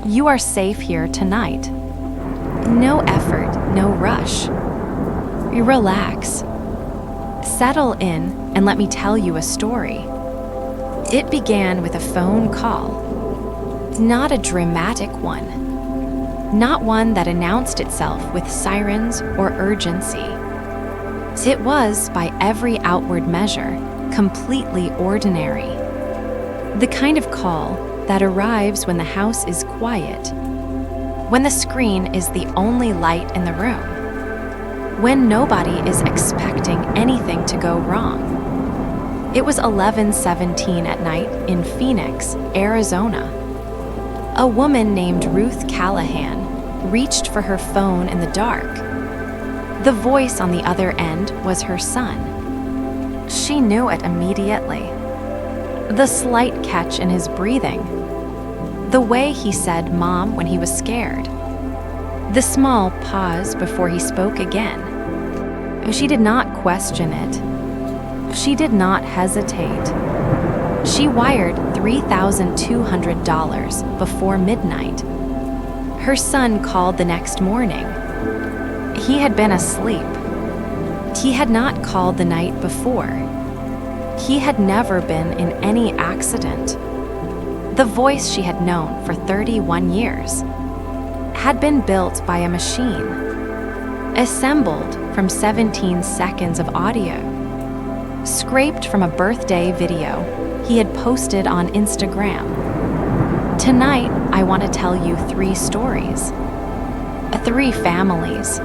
You are safe here tonight. No effort, no rush. Relax. Settle in and let me tell you a story. It began with a phone call. Not a dramatic one. Not one that announced itself with sirens or urgency. It was, by every outward measure, completely ordinary. The kind of call that arrives when the house is quiet, when the screen is the only light in the room, when nobody is expecting anything to go wrong. It was 11:17 at night in Phoenix, Arizona. A woman named Ruth Callahan reached for her phone in the dark. The voice on the other end was her son. She knew it immediately. The slight catch in his breathing. The way he said "Mom" when he was scared. The small pause before he spoke again. She did not question it. She did not hesitate. She wired $3,200 before midnight. Her son called the next morning. He had been asleep. He had not called the night before. He had never been in any accident. The voice she had known for 31 years had been built by a machine, assembled from 17 seconds of audio, scraped from a birthday video he had posted on Instagram. Tonight, I want to tell you 3 stories, 3 families,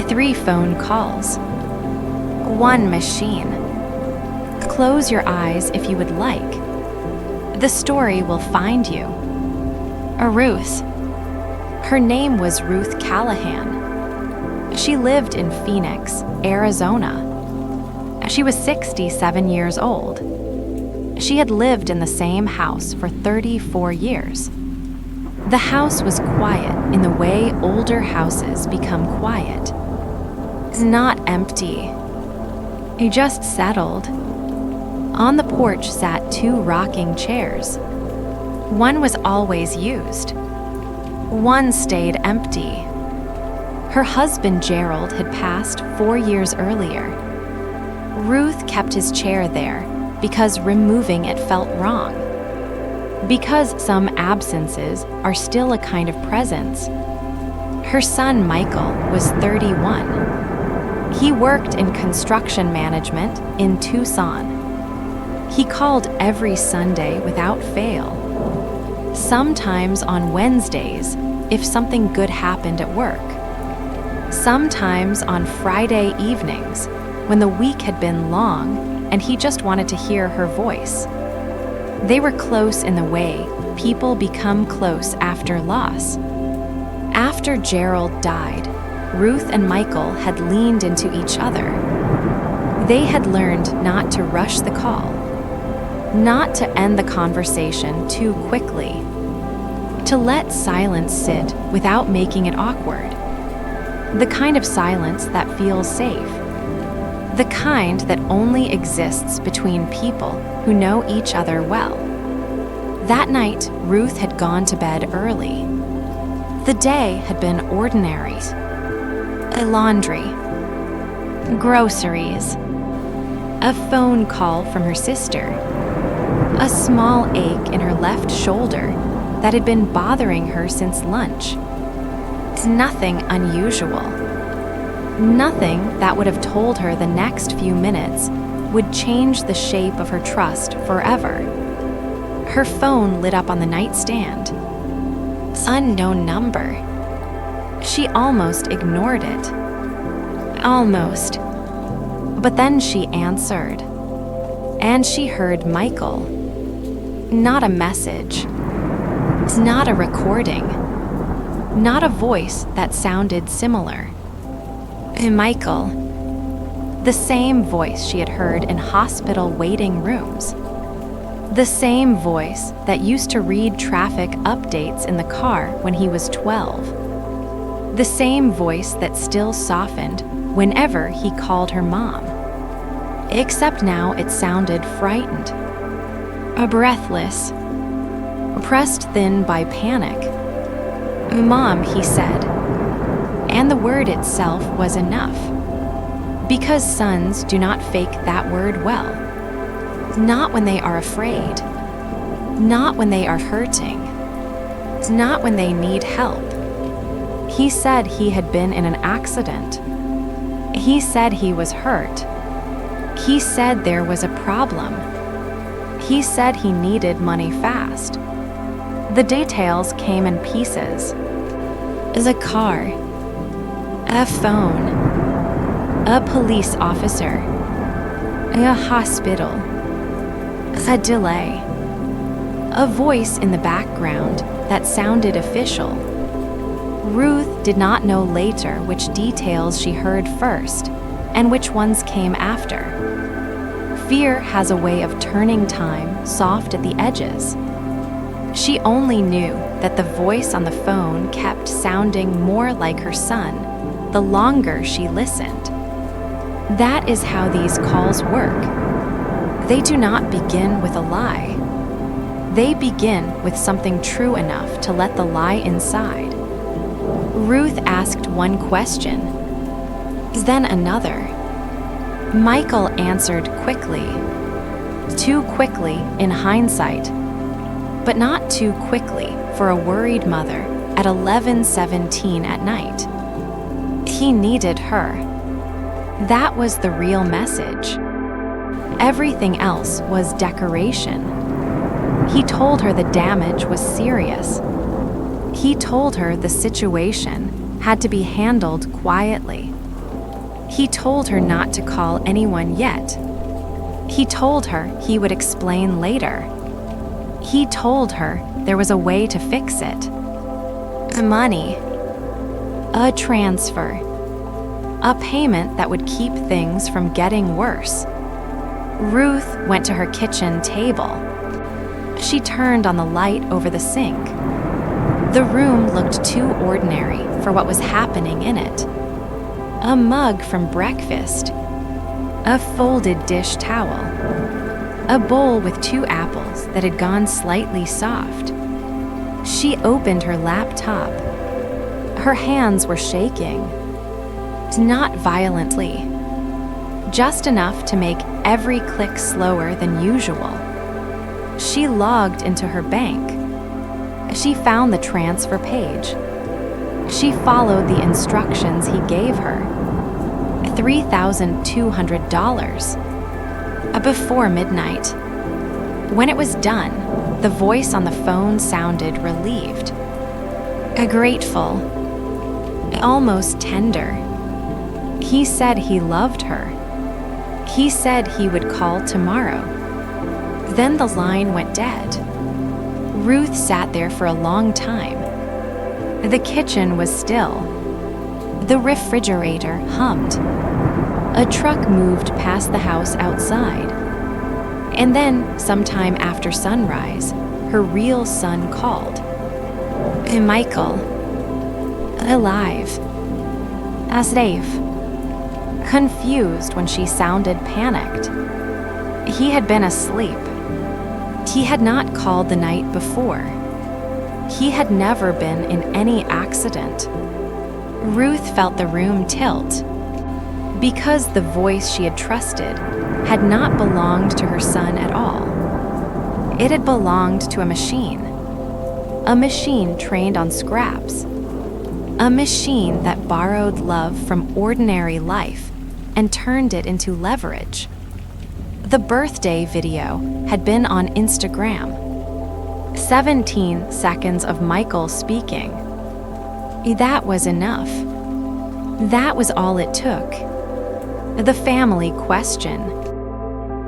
3 phone calls, 1 machine. Close your eyes if you would like. The story will find you. Ruth. Her name was Ruth Callahan. She lived in Phoenix, Arizona. She was 67 years old. She had lived in the same house for 34 years. The house was quiet in the way older houses become quiet. Not empty. Just settled. On the porch sat 2 rocking chairs. One was always used. One stayed empty. Her husband Gerald had passed 4 years earlier. Ruth kept his chair there because removing it felt wrong. Because some absences are still a kind of presence. Her son Michael was 31. He worked in construction management in Tucson. He called every Sunday without fail. Sometimes on Wednesdays if something good happened at work. Sometimes on Friday evenings when the week had been long and he just wanted to hear her voice. They were close in the way people become close after loss. After Gerald died, Ruth and Michael had leaned into each other. They had learned not to rush the call, not to end the conversation too quickly, to let silence sit without making it awkward. The kind of silence that feels safe. The kind that only exists between people who know each other well. That night, Ruth had gone to bed early. The day had been ordinary. Laundry, groceries, a phone call from her sister, a small ache in her left shoulder that had been bothering her since lunch. Nothing unusual. Nothing that would have told her the next few minutes would change the shape of her trust forever. Her phone lit up on the nightstand. Unknown number. She almost ignored it. Almost. But then she answered. And she heard Michael. Not a message. Not a recording. Not a voice that sounded similar. Michael. The same voice she had heard in hospital waiting rooms. The same voice that used to read traffic updates in the car when he was 12. The same voice that still softened whenever he called her mom. Except now it sounded frightened, breathless, pressed thin by panic. "Mom," he said, and the word itself was enough. Because sons do not fake that word well. Not when they are afraid. Not when they are hurting. Not when they need help. He said he had been in an accident. He said he was hurt. He said there was a problem. He said he needed money fast. The details came in pieces. A car, a phone, a police officer, a hospital, a delay, a voice in the background that sounded official. Ruth did not know later which details she heard first and which ones came after. Fear has a way of turning time soft at the edges. She only knew that the voice on the phone kept sounding more like her son the longer she listened. That is how these calls work. They do not begin with a lie. They begin with something true enough to let the lie inside. Ruth asked one question, then another. Michael answered quickly. Too quickly in hindsight, but not too quickly for a worried mother at 11:17 at night. He needed her. That was the real message. Everything else was decoration. He told her the damage was serious. He told her the situation had to be handled quietly. He told her not to call anyone yet. He told her he would explain later. He told her there was a way to fix it. Money. A transfer. A payment that would keep things from getting worse. Ruth went to her kitchen table. She turned on the light over the sink. The room looked too ordinary for what was happening in it. A mug from breakfast. A folded dish towel. A bowl with 2 apples that had gone slightly soft. She opened her laptop. Her hands were shaking. Not violently. Just enough to make every click slower than usual. She logged into her bank. She found the transfer page. She followed the instructions he gave her. $3,200. Before midnight. When it was done, the voice on the phone sounded relieved. Grateful. Almost tender. He said he loved her. He said he would call tomorrow. Then the line went dead. Ruth sat there for a long time. The kitchen was still. The refrigerator hummed. A truck moved past the house outside. And then, sometime after sunrise, her real son called. Michael. Alive. Safe. Confused when she sounded panicked. He had been asleep. He had not called the night before. He had never been in any accident. Ruth felt the room tilt. Because the voice she had trusted had not belonged to her son at all. It had belonged to a machine. A machine trained on scraps. A machine that borrowed love from ordinary life and turned it into leverage. The birthday video had been on Instagram. 17 seconds of Michael speaking. That was enough. That was all it took. The family question.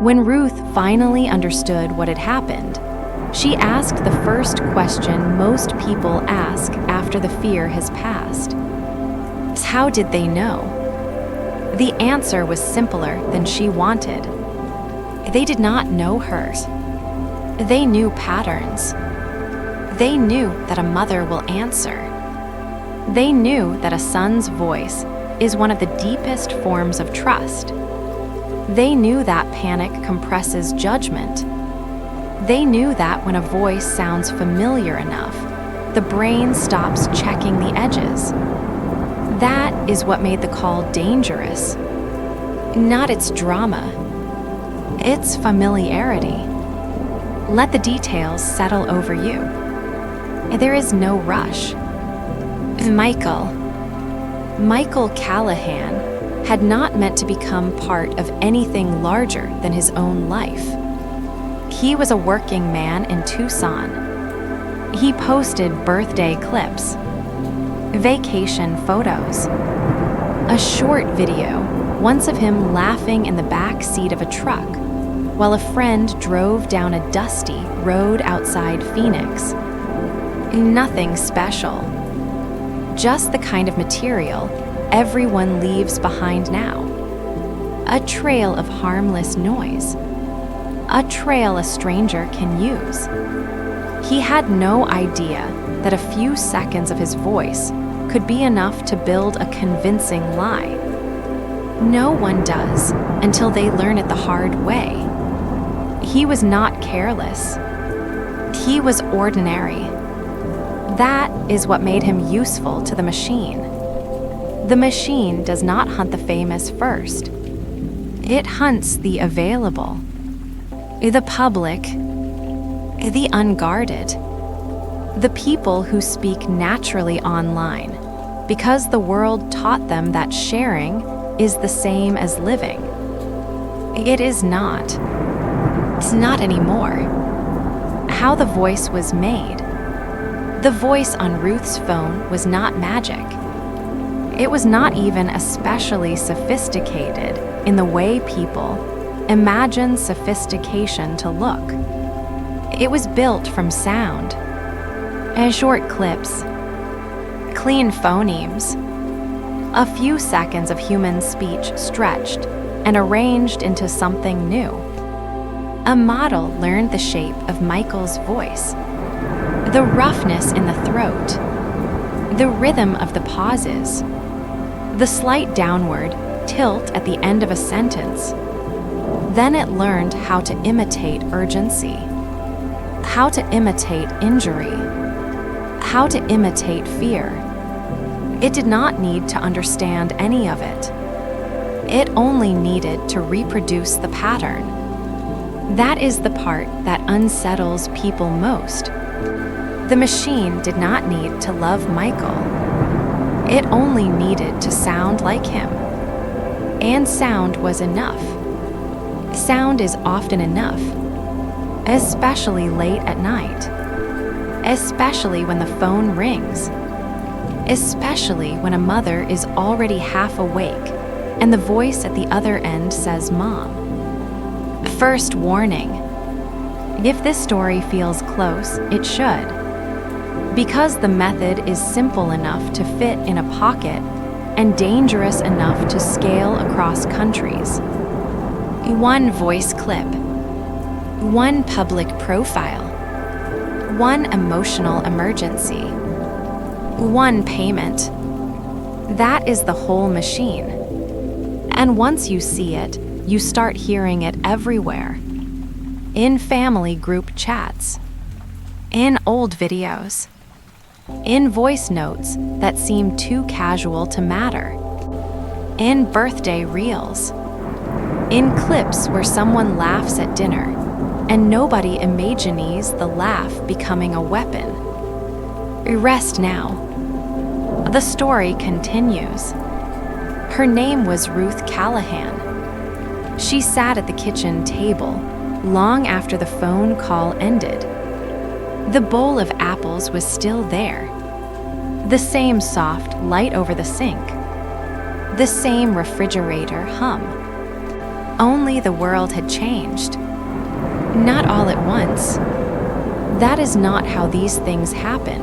When Ruth finally understood what had happened, she asked the first question most people ask after the fear has passed. How did they know? The answer was simpler than she wanted. They did not know her. They knew patterns. They knew that a mother will answer. They knew that a son's voice is one of the deepest forms of trust. They knew that panic compresses judgment. They knew that when a voice sounds familiar enough, the brain stops checking the edges. That is what made the call dangerous. Not its drama, its familiarity. Let the details settle over you. There is no rush. Michael Callahan had not meant to become part of anything larger than his own life. He was a working man in Tucson. He posted birthday clips, vacation photos, a short video once of him laughing in the back seat of a truck while a friend drove down a dusty road outside Phoenix. Nothing special. Just the kind of material everyone leaves behind now. A trail of harmless noise. A trail a stranger can use. He had no idea that a few seconds of his voice could be enough to build a convincing lie. No one does until they learn it the hard way. He was not careless. He was ordinary. That is what made him useful to the machine. The machine does not hunt the famous first. It hunts the available, the public, the unguarded, the people who speak naturally online because the world taught them that sharing is the same as living. It is not. It's not anymore. How the voice was made. The voice on Ruth's phone was not magic. It was not even especially sophisticated in the way people imagine sophistication to look. It was built from sound, and short clips, clean phonemes, a few seconds of human speech stretched and arranged into something new. A model learned the shape of Michael's voice, the roughness in the throat, the rhythm of the pauses, the slight downward tilt at the end of a sentence. Then it learned how to imitate urgency, how to imitate injury, how to imitate fear. It did not need to understand any of it. It only needed to reproduce the pattern. That is the part that unsettles people most. The machine did not need to love Michael. It only needed to sound like him. And sound was enough. Sound is often enough, especially late at night, especially when the phone rings, especially when a mother is already half awake and the voice at the other end says, "Mom." First warning. If this story feels close, it should. Because the method is simple enough to fit in a pocket and dangerous enough to scale across countries. One voice clip, one public profile, one emotional emergency, one payment. That is the whole machine. And once you see it, you start hearing it everywhere. In family group chats, in old videos, in voice notes that seem too casual to matter, in birthday reels, in clips where someone laughs at dinner and nobody imagines the laugh becoming a weapon. Rest now. The story continues. Her name was Ruth Callahan. She sat at the kitchen table long after the phone call ended. The bowl of apples was still there. The same soft light over the sink. The same refrigerator hum. Only the world had changed. Not all at once. That is not how these things happen.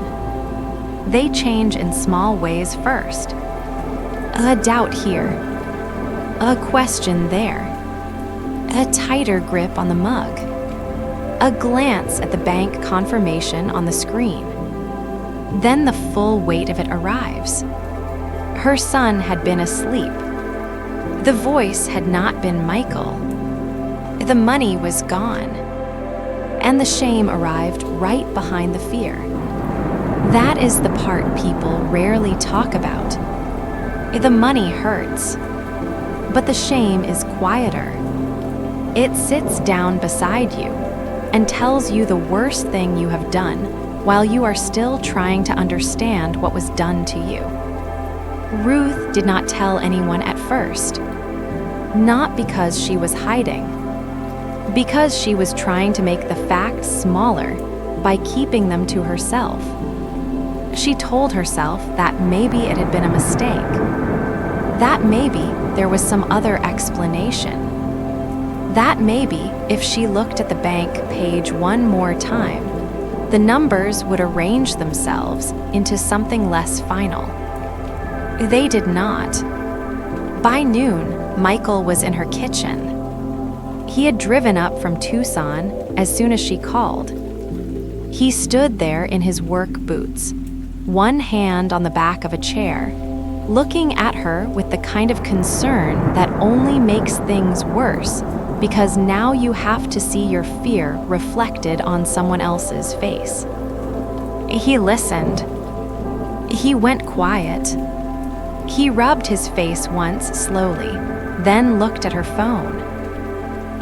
They change in small ways first. A doubt here. A question there. A tighter grip on the mug. A glance at the bank confirmation on the screen. Then the full weight of it arrives. Her son had been asleep. The voice had not been Michael. The money was gone. And the shame arrived right behind the fear. That is the part people rarely talk about. The money hurts, but the shame is quieter. It sits down beside you and tells you the worst thing you have done while you are still trying to understand what was done to you. Ruth did not tell anyone at first, not because she was hiding, because she was trying to make the facts smaller by keeping them to herself. She told herself that maybe it had been a mistake, that maybe there was some other explanation, that maybe if she looked at the bank page one more time, the numbers would arrange themselves into something less final. They did not. By noon, Michael was in her kitchen. He had driven up from Tucson as soon as she called. He stood there in his work boots, one hand on the back of a chair, looking at her with the kind of concern that only makes things worse because now you have to see your fear reflected on someone else's face. He listened. He went quiet. He rubbed his face once slowly, then looked at her phone.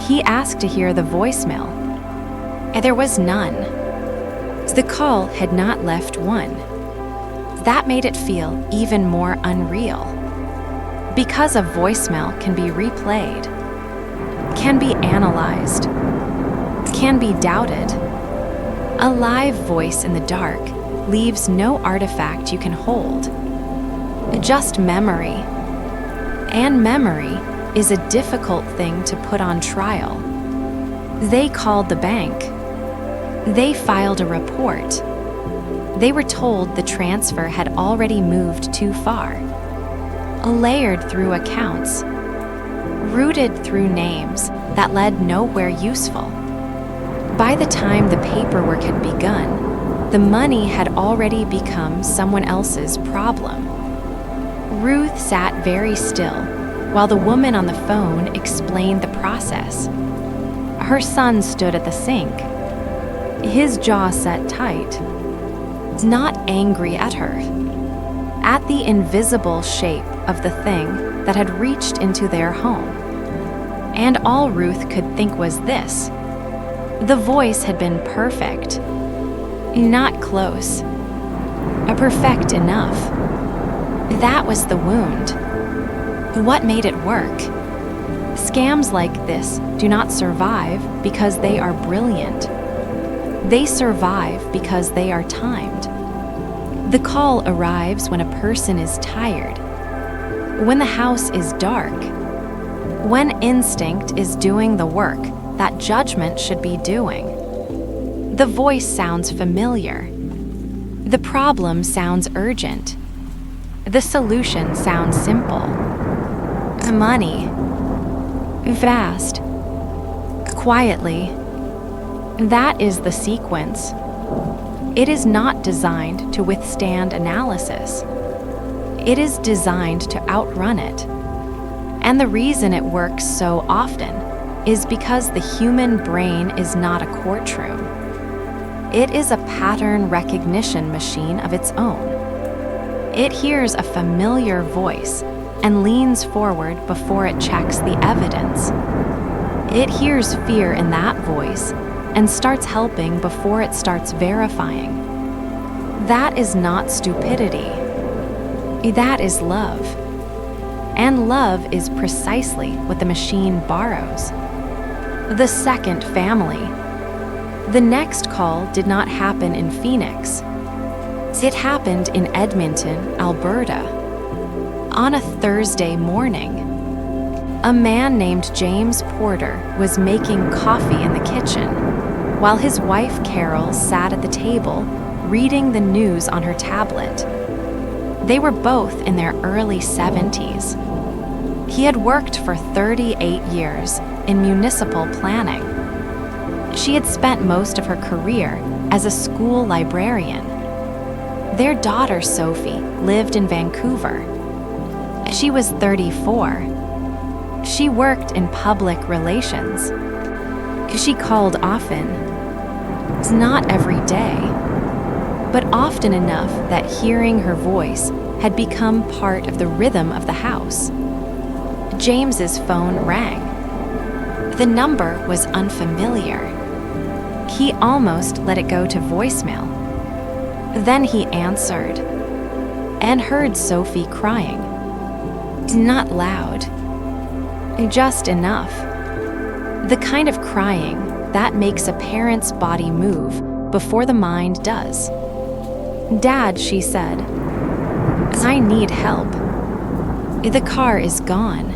He asked to hear the voicemail. There was none. The call had not left one. That made it feel even more unreal. Because a voicemail can be replayed, can be analyzed, can be doubted, a live voice in the dark leaves no artifact you can hold, just memory. And memory is a difficult thing to put on trial. They called the bank. They filed a report. They were told the transfer had already moved too far. Layered through accounts. Rooted through names that led nowhere useful. By the time the paperwork had begun, the money had already become someone else's problem. Ruth sat very still while the woman on the phone explained the process. Her son stood at the sink, his jaw set tight, not angry at her, at the invisible shape of the thing that had reached into their home. And all Ruth could think was this: the voice had been perfect, not close, perfect enough. That was the wound. What made it work? Scams like this do not survive because they are brilliant. They survive because they are timed. The call arrives when a person is tired, when the house is dark, when instinct is doing the work that judgment should be doing. The voice sounds familiar. The problem sounds urgent. The solution sounds simple. Money. Fast. Quietly. That is the sequence. It is not designed to withstand analysis. It is designed to outrun it. And the reason it works so often is because the human brain is not a courtroom. It is a pattern recognition machine of its own. It hears a familiar voice and leans forward before it checks the evidence. It hears fear in that voice and starts helping before it starts verifying. That is not stupidity. That is love. And love is precisely what the machine borrows. The second family. The next call did not happen in Phoenix. It happened in Edmonton, Alberta. On a Thursday morning, a man named James Porter was making coffee in the kitchen, while his wife Carol sat at the table reading the news on her tablet. They were both in their early 70s. He had worked for 38 years in municipal planning. She had spent most of her career as a school librarian. Their daughter, Sophie, lived in Vancouver. She was 34. She worked in public relations. She called often. Not every day, but often enough that hearing her voice had become part of the rhythm of the house. James's phone rang. The number was unfamiliar. He almost let it go to voicemail. Then he answered and heard Sophie crying. Not loud, just enough. The kind of crying that makes a parent's body move before the mind does. "Dad," she said, "I need help. The car is gone.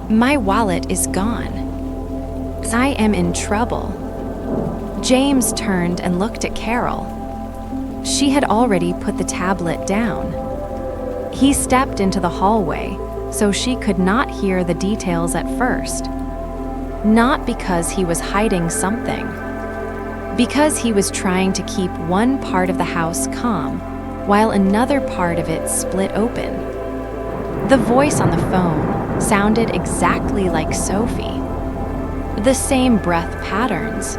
My wallet is gone. I am in trouble." James turned and looked at Carol. She had already put the tablet down. He stepped into the hallway so she could not hear the details at first. Not because he was hiding something, because he was trying to keep one part of the house calm while another part of it split open. The voice on the phone sounded exactly like Sophie. The same breath patterns.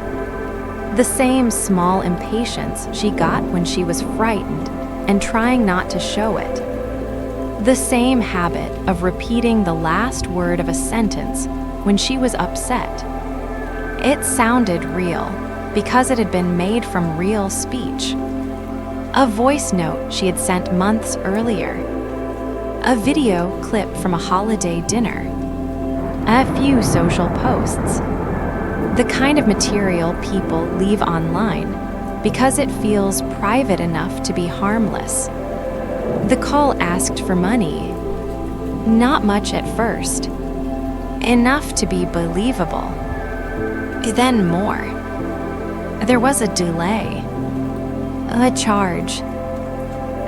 The same small impatience she got when she was frightened and trying not to show it. The same habit of repeating the last word of a sentence when she was upset. It sounded real because it had been made from real speech. A voice note she had sent months earlier. A video clip from a holiday dinner. A few social posts. The kind of material people leave online because it feels private enough to be harmless. The call asked for money. Not much at first. Enough to be believable. Then more. There was a delay. A charge.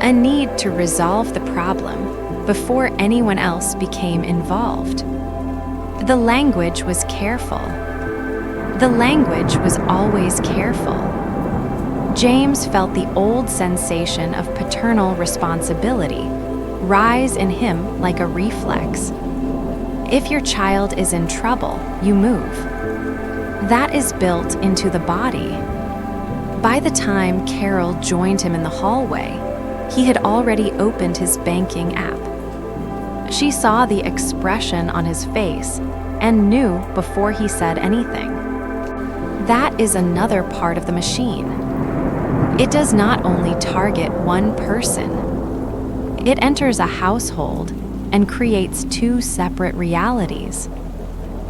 A need to resolve the problem before anyone else became involved. The language was careful. The language was always careful. James felt the old sensation of paternal responsibility rise in him like a reflex. If your child is in trouble, you move. That is built into the body. By the time Carol joined him in the hallway, he had already opened his banking app. She saw the expression on his face and knew before he said anything. That is another part of the machine. It does not only target one person. It enters a household and creates two separate realities.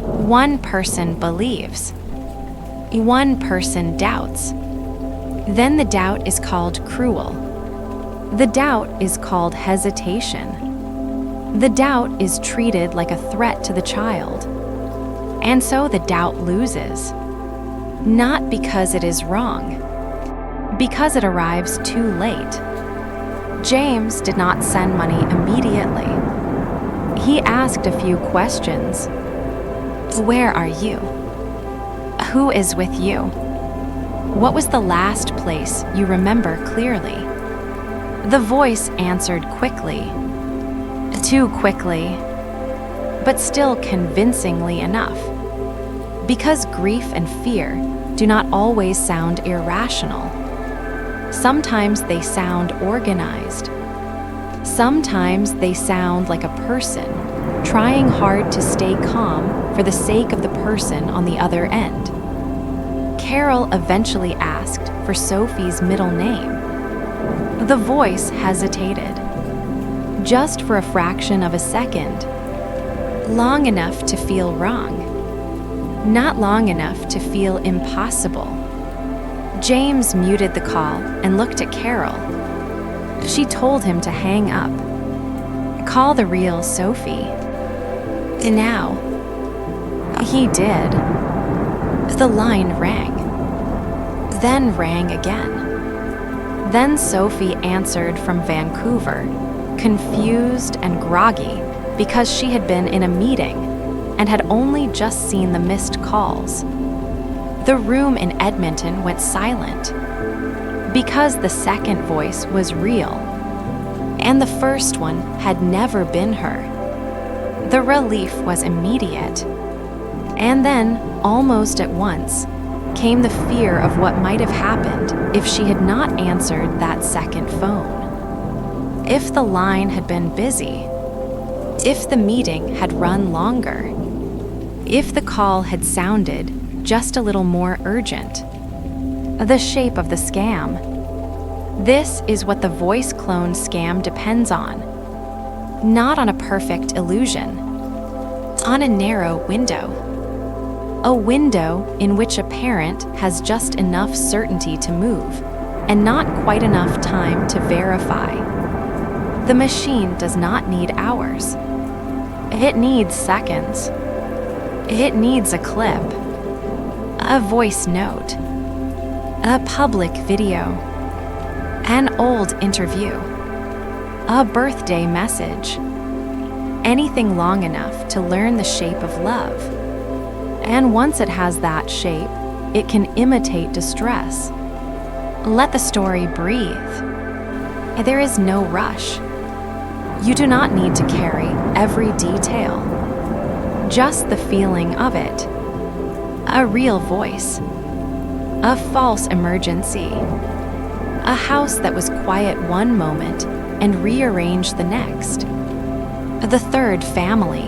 One person believes. One person doubts. Then the doubt is called cruel. The doubt is called hesitation. The doubt is treated like a threat to the child. And so the doubt loses. Not because it is wrong, because it arrives too late. James did not send money immediately. He asked a few questions. Where are you? Who is with you? What was the last place you remember clearly? The voice answered quickly. Too quickly, but still convincingly enough. Because grief and fear do not always sound irrational. Sometimes they sound organized. Sometimes they sound like a person trying hard to stay calm for the sake of the person on the other end. Carol eventually asked for Sophie's middle name. The voice hesitated, just for a fraction of a second, long enough to feel wrong, not long enough to feel impossible. James muted the call and looked at Carol. She told him to hang up. Call the real Sophie. Now. He did. The line rang. Then rang again. Then Sophie answered from Vancouver, confused and groggy because she had been in a meeting and had only just seen the missed calls. The room in Edmonton went silent because the second voice was real, and the first one had never been her. The relief was immediate. And then, almost at once, came the fear of what might have happened if she had not answered that second phone. If the line had been busy, if the meeting had run longer, if the call had sounded just a little more urgent. The shape of the scam. This is what the voice clone scam depends on. Not on a perfect illusion. On a narrow window. A window in which a parent has just enough certainty to move and not quite enough time to verify. The machine does not need hours. It needs seconds. It needs a clip, a voice note, a public video, an old interview, a birthday message, anything long enough to learn the shape of love. And once it has that shape, it can imitate distress. Let the story breathe. There is no rush. You do not need to carry every detail. Just the feeling of it. A real voice. A false emergency. A house that was quiet one moment and rearranged the next. The third family.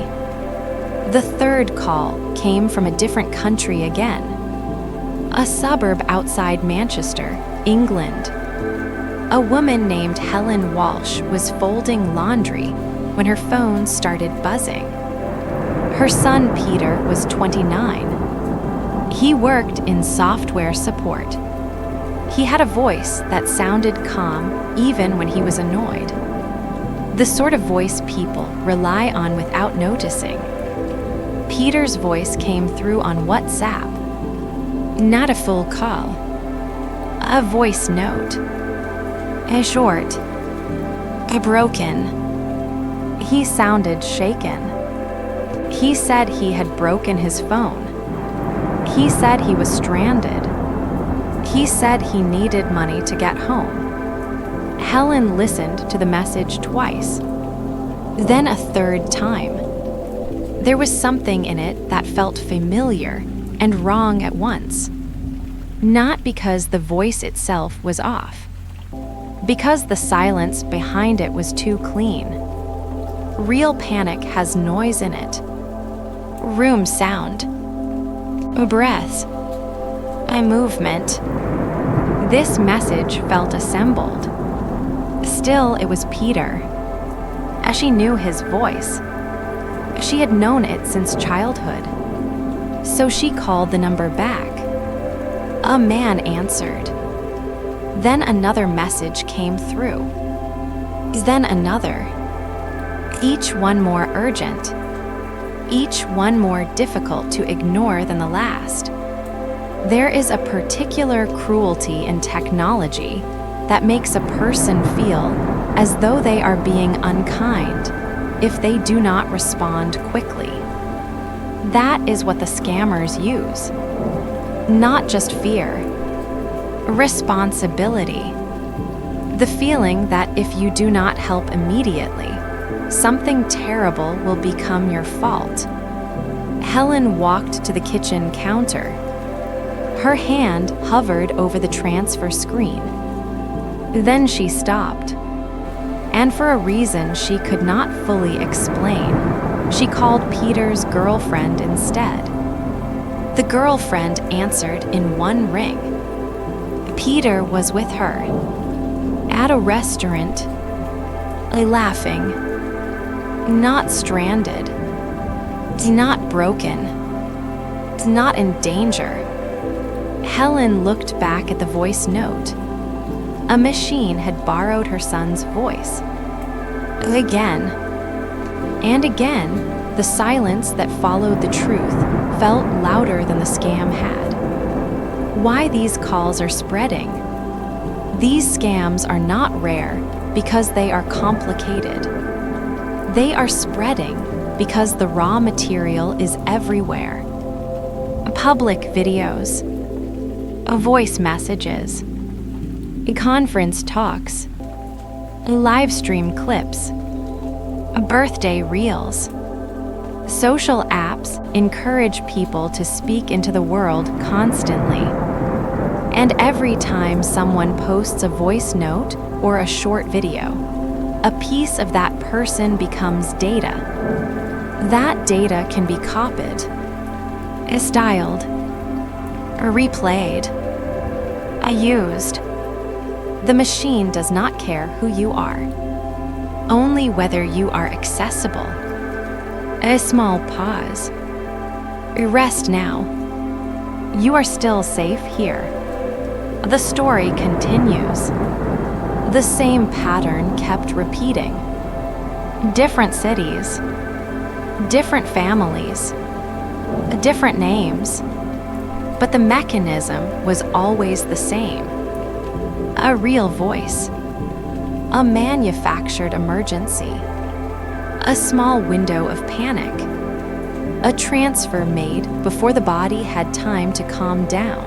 The third call came from a different country again. A suburb outside Manchester, England. A woman named Helen Walsh was folding laundry when her phone started buzzing. Her son Peter was 29. He worked in software support. He had a voice that sounded calm even when he was annoyed. The sort of voice people rely on without noticing. Peter's voice came through on WhatsApp. Not a full call. A voice note. A short. A broken. He sounded shaken. He said he had broken his phone. He said he was stranded. He said he needed money to get home. Helen listened to the message twice, then a third time. There was something in it that felt familiar and wrong at once. Not because the voice itself was off, because the silence behind it was too clean. Real panic has noise in it. Room sound. A breath. A movement. This message felt assembled. Still, it was Peter. As she knew his voice. She had known it since childhood. So she called the number back. A man answered. Then another message came through. Then another. Each one more urgent. Each one more difficult to ignore than the last. There is a particular cruelty in technology that makes a person feel as though they are being unkind if they do not respond quickly. That is what the scammers use. Not just fear. Responsibility. The feeling that if you do not help immediately, something terrible will become your fault. Helen walked to the kitchen counter. Her hand hovered over the transfer screen. Then she stopped. And for a reason she could not fully explain, she called Peter's girlfriend instead. The girlfriend answered in one ring. Peter was with her. At a restaurant. Laughing. Not stranded. Not broken. Not in danger. Helen looked back at the voice note. A machine had borrowed her son's voice. Again. And again, the silence that followed the truth felt louder than the scam had. Why these calls are spreading? These scams are not rare because they are complicated. They are spreading because the raw material is everywhere. Public videos, voice messages, conference talks, live stream clips, birthday reels, Social apps encourage people to speak into the world constantly. And every time someone posts a voice note or a short video, a piece of that person becomes data. That data can be copied, styled, replayed, used. The machine does not care who you are, only whether you are accessible. A small pause. Rest now. You are still safe here. The story continues. The same pattern kept repeating. Different cities, different families, different names, but the mechanism was always the same. A real voice, a manufactured emergency, a small window of panic, a transfer made before the body had time to calm down.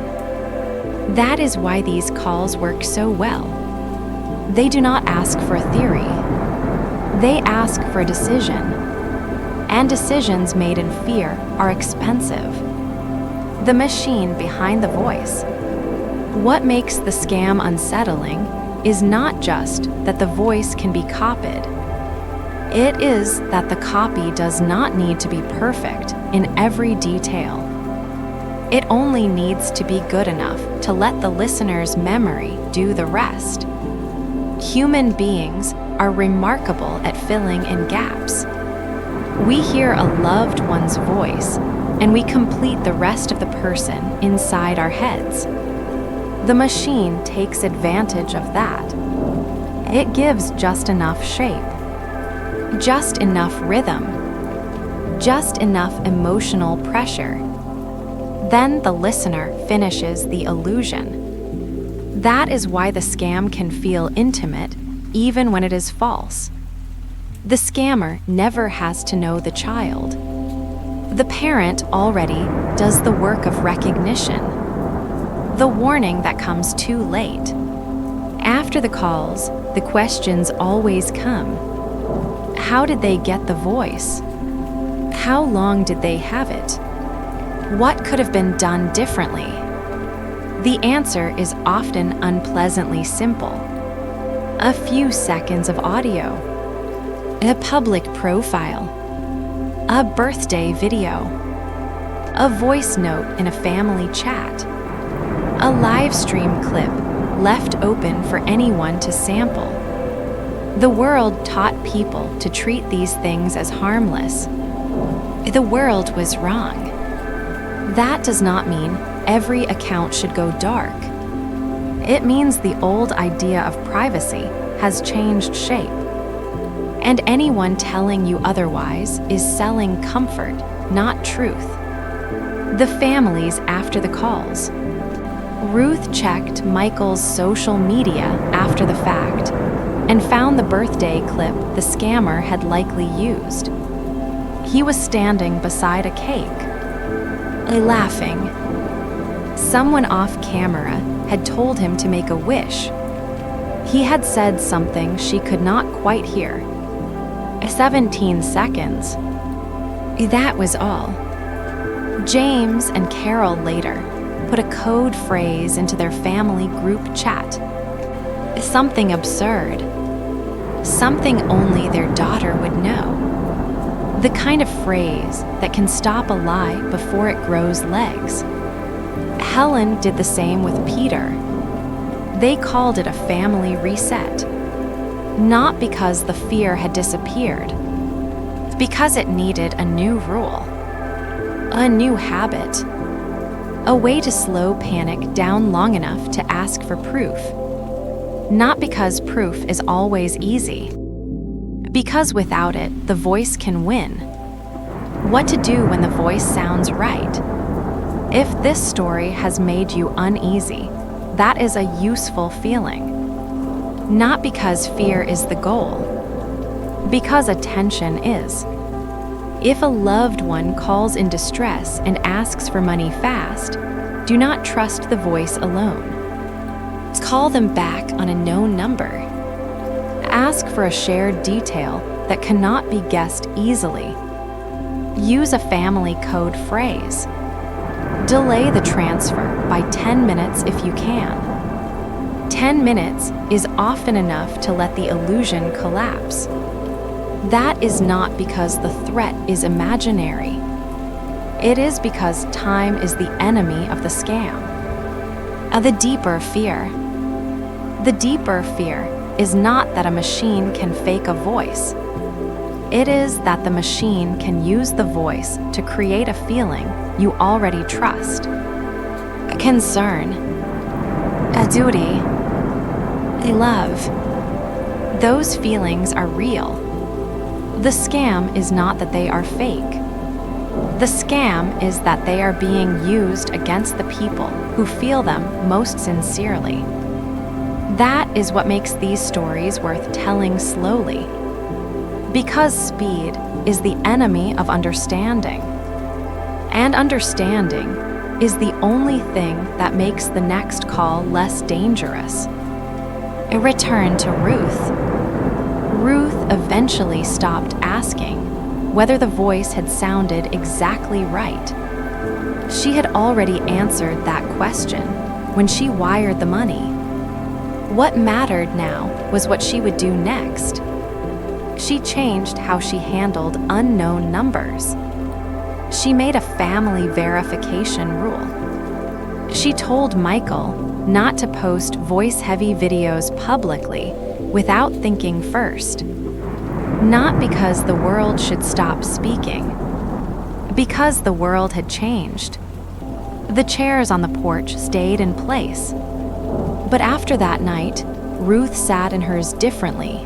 That is why these calls work so well. They do not ask for a theory. They ask for a decision. And decisions made in fear are expensive. The machine behind the voice. What makes the scam unsettling is not just that the voice can be copied. It is that the copy does not need to be perfect in every detail. It only needs to be good enough to let the listener's memory do the rest. Human beings are remarkable at filling in gaps. We hear a loved one's voice, and we complete the rest of the person inside our heads. The machine takes advantage of that. It gives just enough shape, just enough rhythm, just enough emotional pressure. Then the listener finishes the illusion. That is why the scam can feel intimate even when it is false. The scammer never has to know the child. The parent already does the work of recognition, the warning that comes too late. After the calls, the questions always come. How did they get the voice? How long did they have it? What could have been done differently? The answer is often unpleasantly simple. A few seconds of audio, a public profile, a birthday video, a voice note in a family chat, a live stream clip left open for anyone to sample. The world taught people to treat these things as harmless. The world was wrong. That does not mean every account should go dark. It means the old idea of privacy has changed shape. And anyone telling you otherwise is selling comfort, not truth. The families after the calls. Ruth checked Michael's social media after the fact and found the birthday clip the scammer had likely used. He was standing beside a cake, laughing. Someone off camera had told him to make a wish. He had said something she could not quite hear. 17 seconds. That was all. James and Carol later put a code phrase into their family group chat. Something absurd. Something only their daughter would know. The kind of phrase that can stop a lie before it grows legs. Helen did the same with Peter. They called it a family reset. Not because the fear had disappeared, because it needed a new rule, a new habit, a way to slow panic down long enough to ask for proof. Not because proof is always easy, because without it, the voice can win. What to do when the voice sounds right. If this story has made you uneasy, that is a useful feeling. Not because fear is the goal, because attention is. If a loved one calls in distress and asks for money fast, do not trust the voice alone. Call them back on a known number. Ask for a shared detail that cannot be guessed easily. Use a family code phrase. Delay the transfer by 10 minutes if you can. 10 minutes is often enough to let the illusion collapse. That is not because the threat is imaginary. It is because time is the enemy of the scam. The deeper fear. The deeper fear is not that a machine can fake a voice. It is that the machine can use the voice to create a feeling you already trust. A concern. A duty. A love. Those feelings are real. The scam is not that they are fake. The scam is that they are being used against the people who feel them most sincerely. That is what makes these stories worth telling slowly. Because speed is the enemy of understanding. And understanding is the only thing that makes the next call less dangerous. A return to Ruth. Ruth eventually stopped asking whether the voice had sounded exactly right. She had already answered that question when she wired the money. What mattered now was what she would do next. She changed how she handled unknown numbers. She made a family verification rule. She told Michael not to post voice-heavy videos publicly without thinking first. Not because the world should stop speaking, because the world had changed. The chairs on the porch stayed in place. But after that night, Ruth sat in hers differently.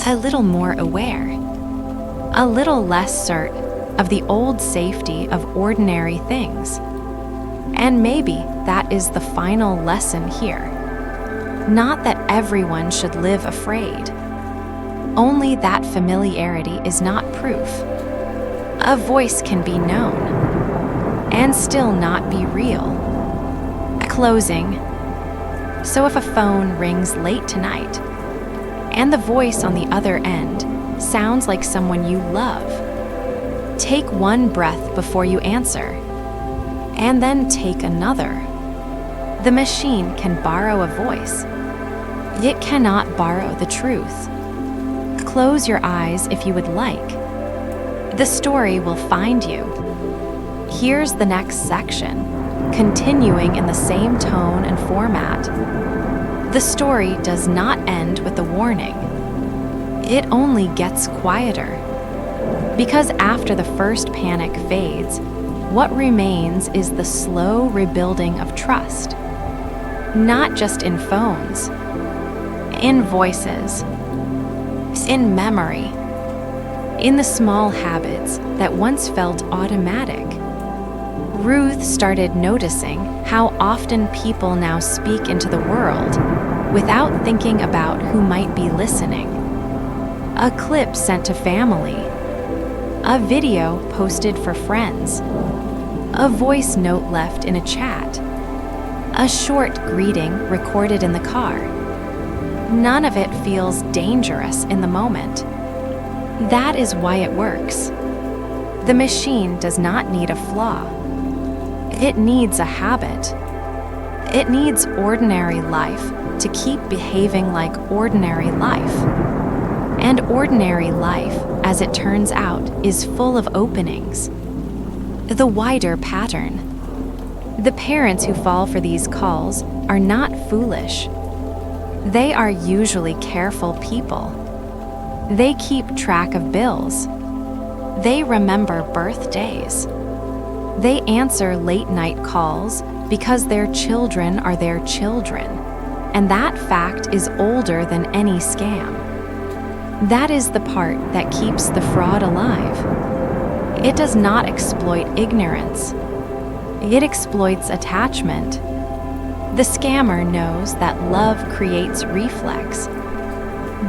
A little more aware, a little less certain of the old safety of ordinary things. And maybe that is the final lesson here. Not that everyone should live afraid. Only that familiarity is not proof. A voice can be known and still not be real. A closing. So if a phone rings late tonight, and the voice on the other end sounds like someone you love, take one breath before you answer, and then take another. The machine can borrow a voice. It cannot borrow the truth. Close your eyes if you would like. The story will find you. Here's the next section, continuing in the same tone and format. The story does not end with a warning. It only gets quieter. Because after the first panic fades, what remains is the slow rebuilding of trust. Not just in phones, in voices, in memory, in the small habits that once felt automatic. Ruth started noticing how often people now speak into the world without thinking about who might be listening. A clip sent to family, a video posted for friends, a voice note left in a chat, a short greeting recorded in the car. None of it feels dangerous in the moment. That is why it works. The machine does not need a flaw. It needs a habit. It needs ordinary life to keep behaving like ordinary life. And ordinary life, as it turns out, is full of openings. The wider pattern. The parents who fall for these calls are not foolish. They are usually careful people. They keep track of bills. They remember birthdays. They answer late-night calls because their children are their children, and that fact is older than any scam. That is the part that keeps the fraud alive. It does not exploit ignorance. It exploits attachment. The scammer knows that love creates reflex.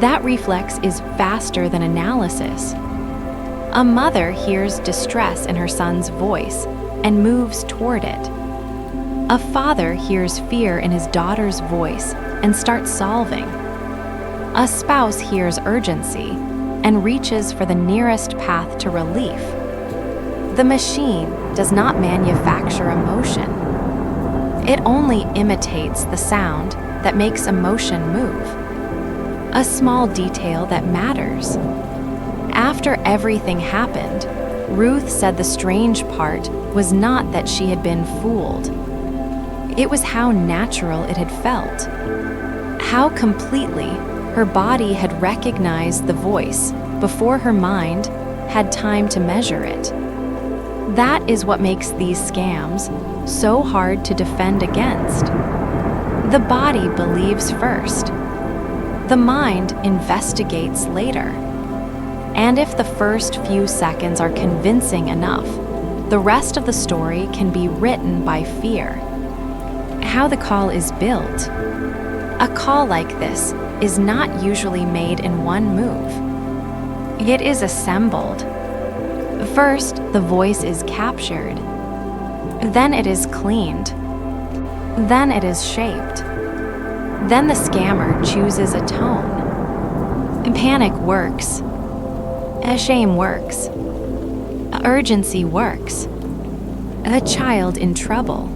That reflex is faster than analysis. A mother hears distress in her son's voice and moves toward it. A father hears fear in his daughter's voice and starts solving. A spouse hears urgency and reaches for the nearest path to relief. The machine does not manufacture emotion. It only imitates the sound that makes emotion move, a small detail that matters. After everything happened, Ruth said the strange part was not that she had been fooled. It was how natural it had felt, how completely her body had recognized the voice before her mind had time to measure it. That is what makes these scams so hard to defend against. The body believes first. The mind investigates later. And if the first few seconds are convincing enough, the rest of the story can be written by fear. How the call is built. A call like this is not usually made in one move. It is assembled. First, the voice is captured. Then it is cleaned. Then it is shaped. Then the scammer chooses a tone. Panic works. Shame works. Urgency works. A child in trouble.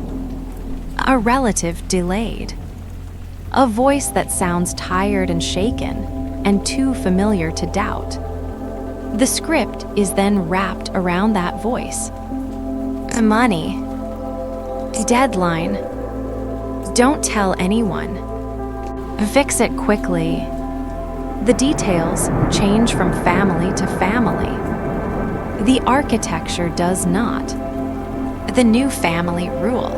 A relative delayed. A voice that sounds tired and shaken and too familiar to doubt. The script is then wrapped around that voice. Money. Deadline. Don't tell anyone. Fix it quickly. The details change from family to family. The architecture does not. The new family rule.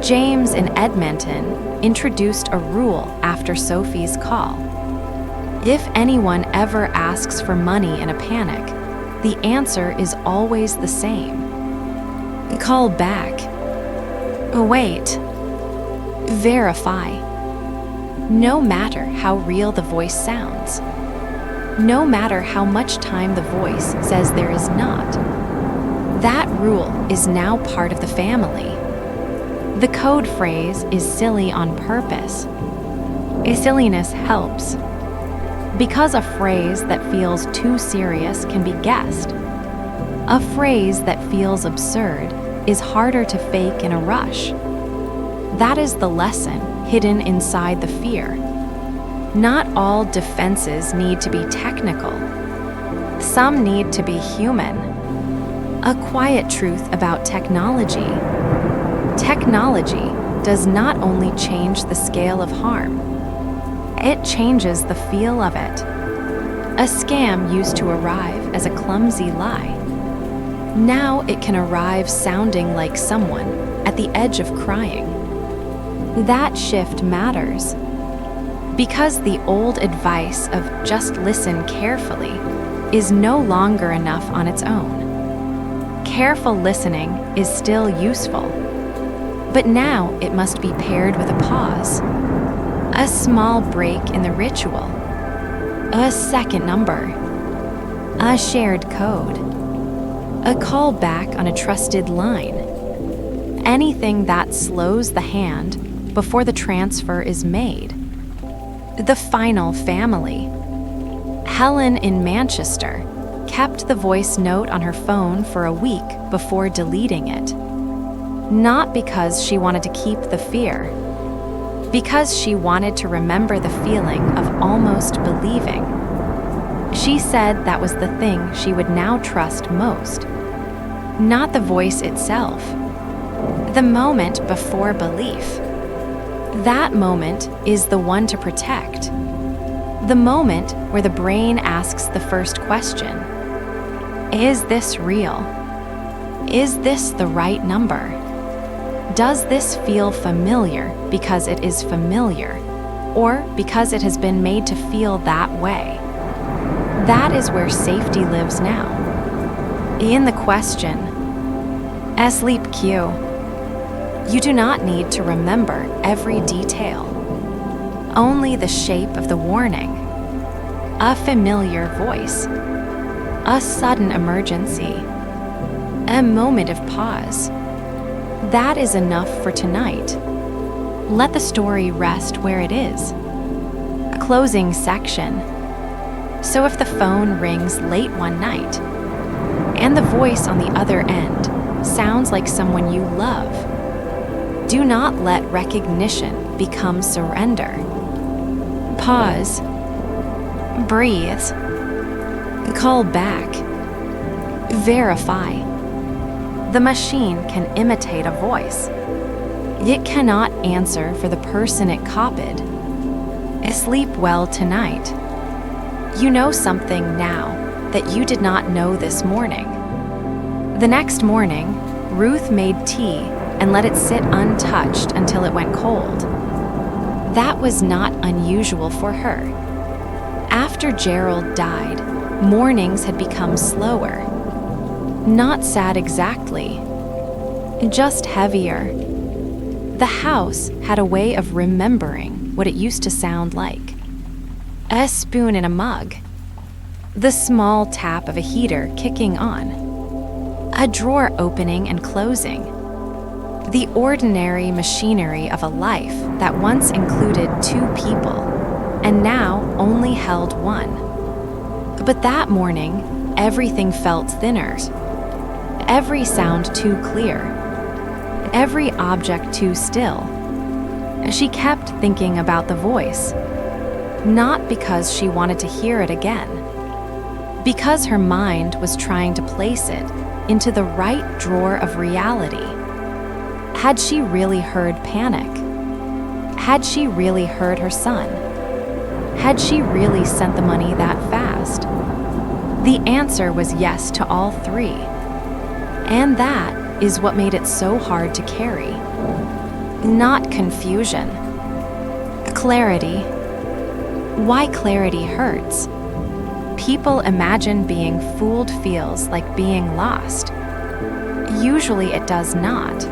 James in Edmonton introduced a rule after Sophie's call. If anyone ever asks for money in a panic, the answer is always the same. Call back. Wait. Verify. No matter how real the voice sounds. No matter how much time the voice says there is not. That rule is now part of the family. The code phrase is silly on purpose. Silliness helps. Because a phrase that feels too serious can be guessed. A phrase that feels absurd is harder to fake in a rush. That is the lesson hidden inside the fear. Not all defenses need to be technical. Some need to be human. A quiet truth about technology. Technology does not only change the scale of harm, it changes the feel of it. A scam used to arrive as a clumsy lie. Now it can arrive sounding like someone at the edge of crying. That shift matters. Because the old advice of just listen carefully is no longer enough on its own. Careful listening is still useful, but now it must be paired with a pause. A small break in the ritual. A second number. A shared code. A call back on a trusted line. Anything that slows the hand before the transfer is made. The final family. Helen in Manchester kept the voice note on her phone for a week before deleting it. Not because she wanted to keep the fear, because she wanted to remember the feeling of almost believing. She said that was the thing she would now trust most. Not the voice itself. The moment before belief. That moment is the one to protect. The moment where the brain asks the first question. Is this real? Is this the right number? Does this feel familiar because it is familiar, or because it has been made to feel that way? That is where safety lives now. In the question, Sleep Q. You do not need to remember every detail, only the shape of the warning, a familiar voice, a sudden emergency, a moment of pause. That is enough for tonight. Let the story rest where it is. A closing section. So if the phone rings late one night, and the voice on the other end sounds like someone you love. Do not let recognition become surrender. Pause. Breathe. Call back. Verify. The machine can imitate a voice. It cannot answer for the person it copied. Sleep well tonight. You know something now that you did not know this morning. The next morning, Ruth made tea and let it sit untouched until it went cold. That was not unusual for her. After Gerald died, mornings had become slower. Not sad exactly, just heavier. The house had a way of remembering what it used to sound like. A spoon in a mug. The small tap of a heater kicking on. A drawer opening and closing. The ordinary machinery of a life that once included 2 people and now only held 1. But that morning, everything felt thinner. Every sound too clear. Every object too still. She kept thinking about the voice, not because she wanted to hear it again, because her mind was trying to place it into the right drawer of reality. Had she really heard panic? Had she really heard her son? Had she really sent the money that fast? The answer was yes to all 3. And that is what made it so hard to carry. Not confusion. Clarity. Why clarity hurts. People imagine being fooled feels like being lost. Usually it does not.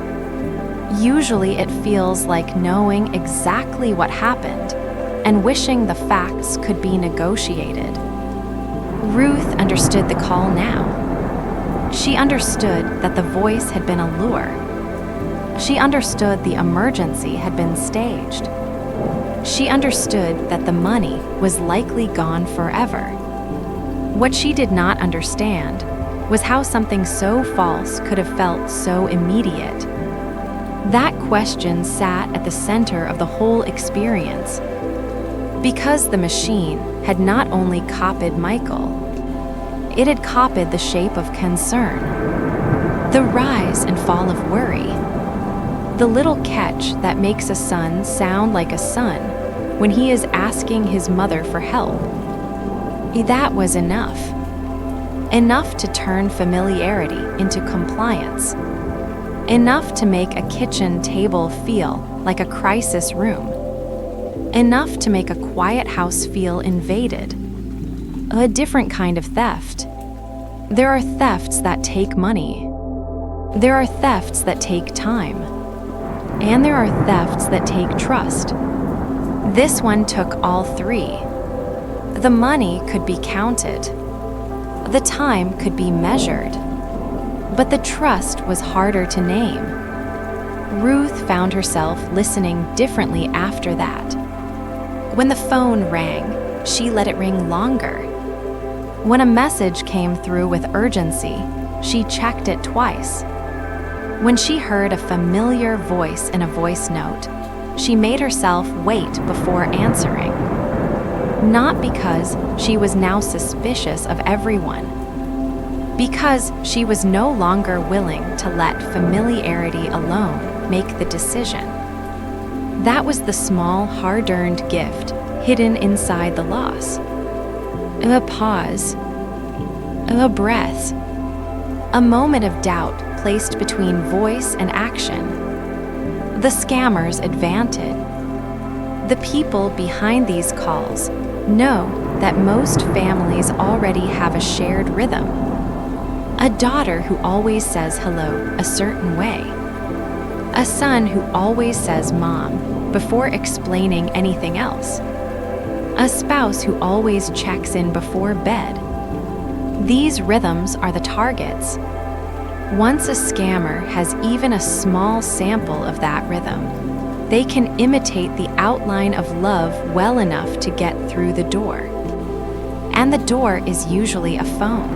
Usually it feels like knowing exactly what happened and wishing the facts could be negotiated. Ruth understood the call now. She understood that the voice had been a lure. She understood the emergency had been staged. She understood that the money was likely gone forever. What she did not understand was how something so false could have felt so immediate. That question sat at the center of the whole experience. Because the machine had not only copied Michael, it had copied the shape of concern, the rise and fall of worry, the little catch that makes a son sound like a son when he is asking his mother for help. That was enough. Enough to turn familiarity into compliance. Enough to make a kitchen table feel like a crisis room. Enough to make a quiet house feel invaded. A different kind of theft. There are thefts that take money. There are thefts that take time. And there are thefts that take trust. This one took all 3. The money could be counted. The time could be measured. But the trust was harder to name. Ruth found herself listening differently after that. When the phone rang, she let it ring longer. When a message came through with urgency, she checked it twice. When she heard a familiar voice in a voice note, she made herself wait before answering. Not because she was now suspicious of everyone, because she was no longer willing to let familiarity alone make the decision. That was the small, hard-earned gift hidden inside the loss. A pause, a breath, a moment of doubt placed between voice and action. The scammers advantage. The people behind these calls know that most families already have a shared rhythm. A daughter who always says hello a certain way. A son who always says mom before explaining anything else. A spouse who always checks in before bed. These rhythms are the targets. Once a scammer has even a small sample of that rhythm, they can imitate the outline of love well enough to get through the door. And the door is usually a phone.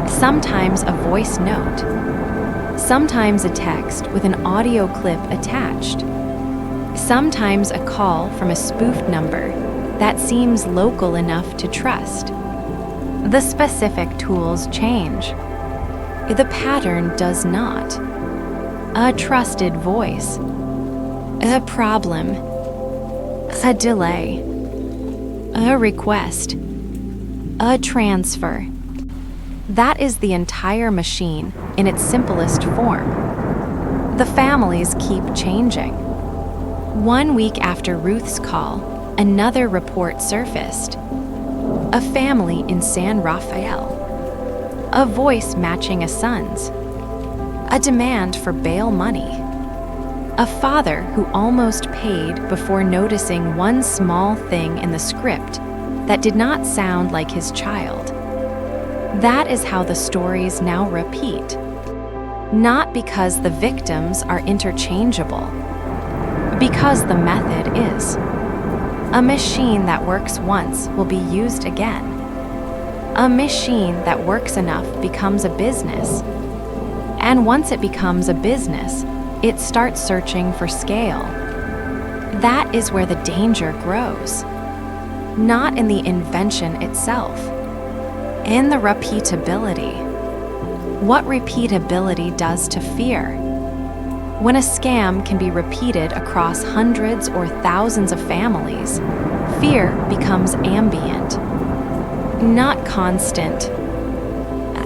sometimes a voice note, sometimes a text with an audio clip attached, sometimes a call from a spoofed number that seems local enough to trust. The specific tools change. The pattern does not. A trusted voice, a problem, a delay, a request, a transfer. That is the entire machine in its simplest form. The families keep changing. 1 week after Ruth's call, another report surfaced. A family in San Rafael. A voice matching a son's. A demand for bail money. A father who almost paid before noticing one small thing in the script that did not sound like his child. That is how the stories now repeat. Not because the victims are interchangeable, because the method is. A machine that works once will be used again. A machine that works enough becomes a business. And once it becomes a business, it starts searching for scale. That is where the danger grows. Not in the invention itself, in the repeatability. What repeatability does to fear. When a scam can be repeated across hundreds or thousands of families, fear becomes ambient. Not constant.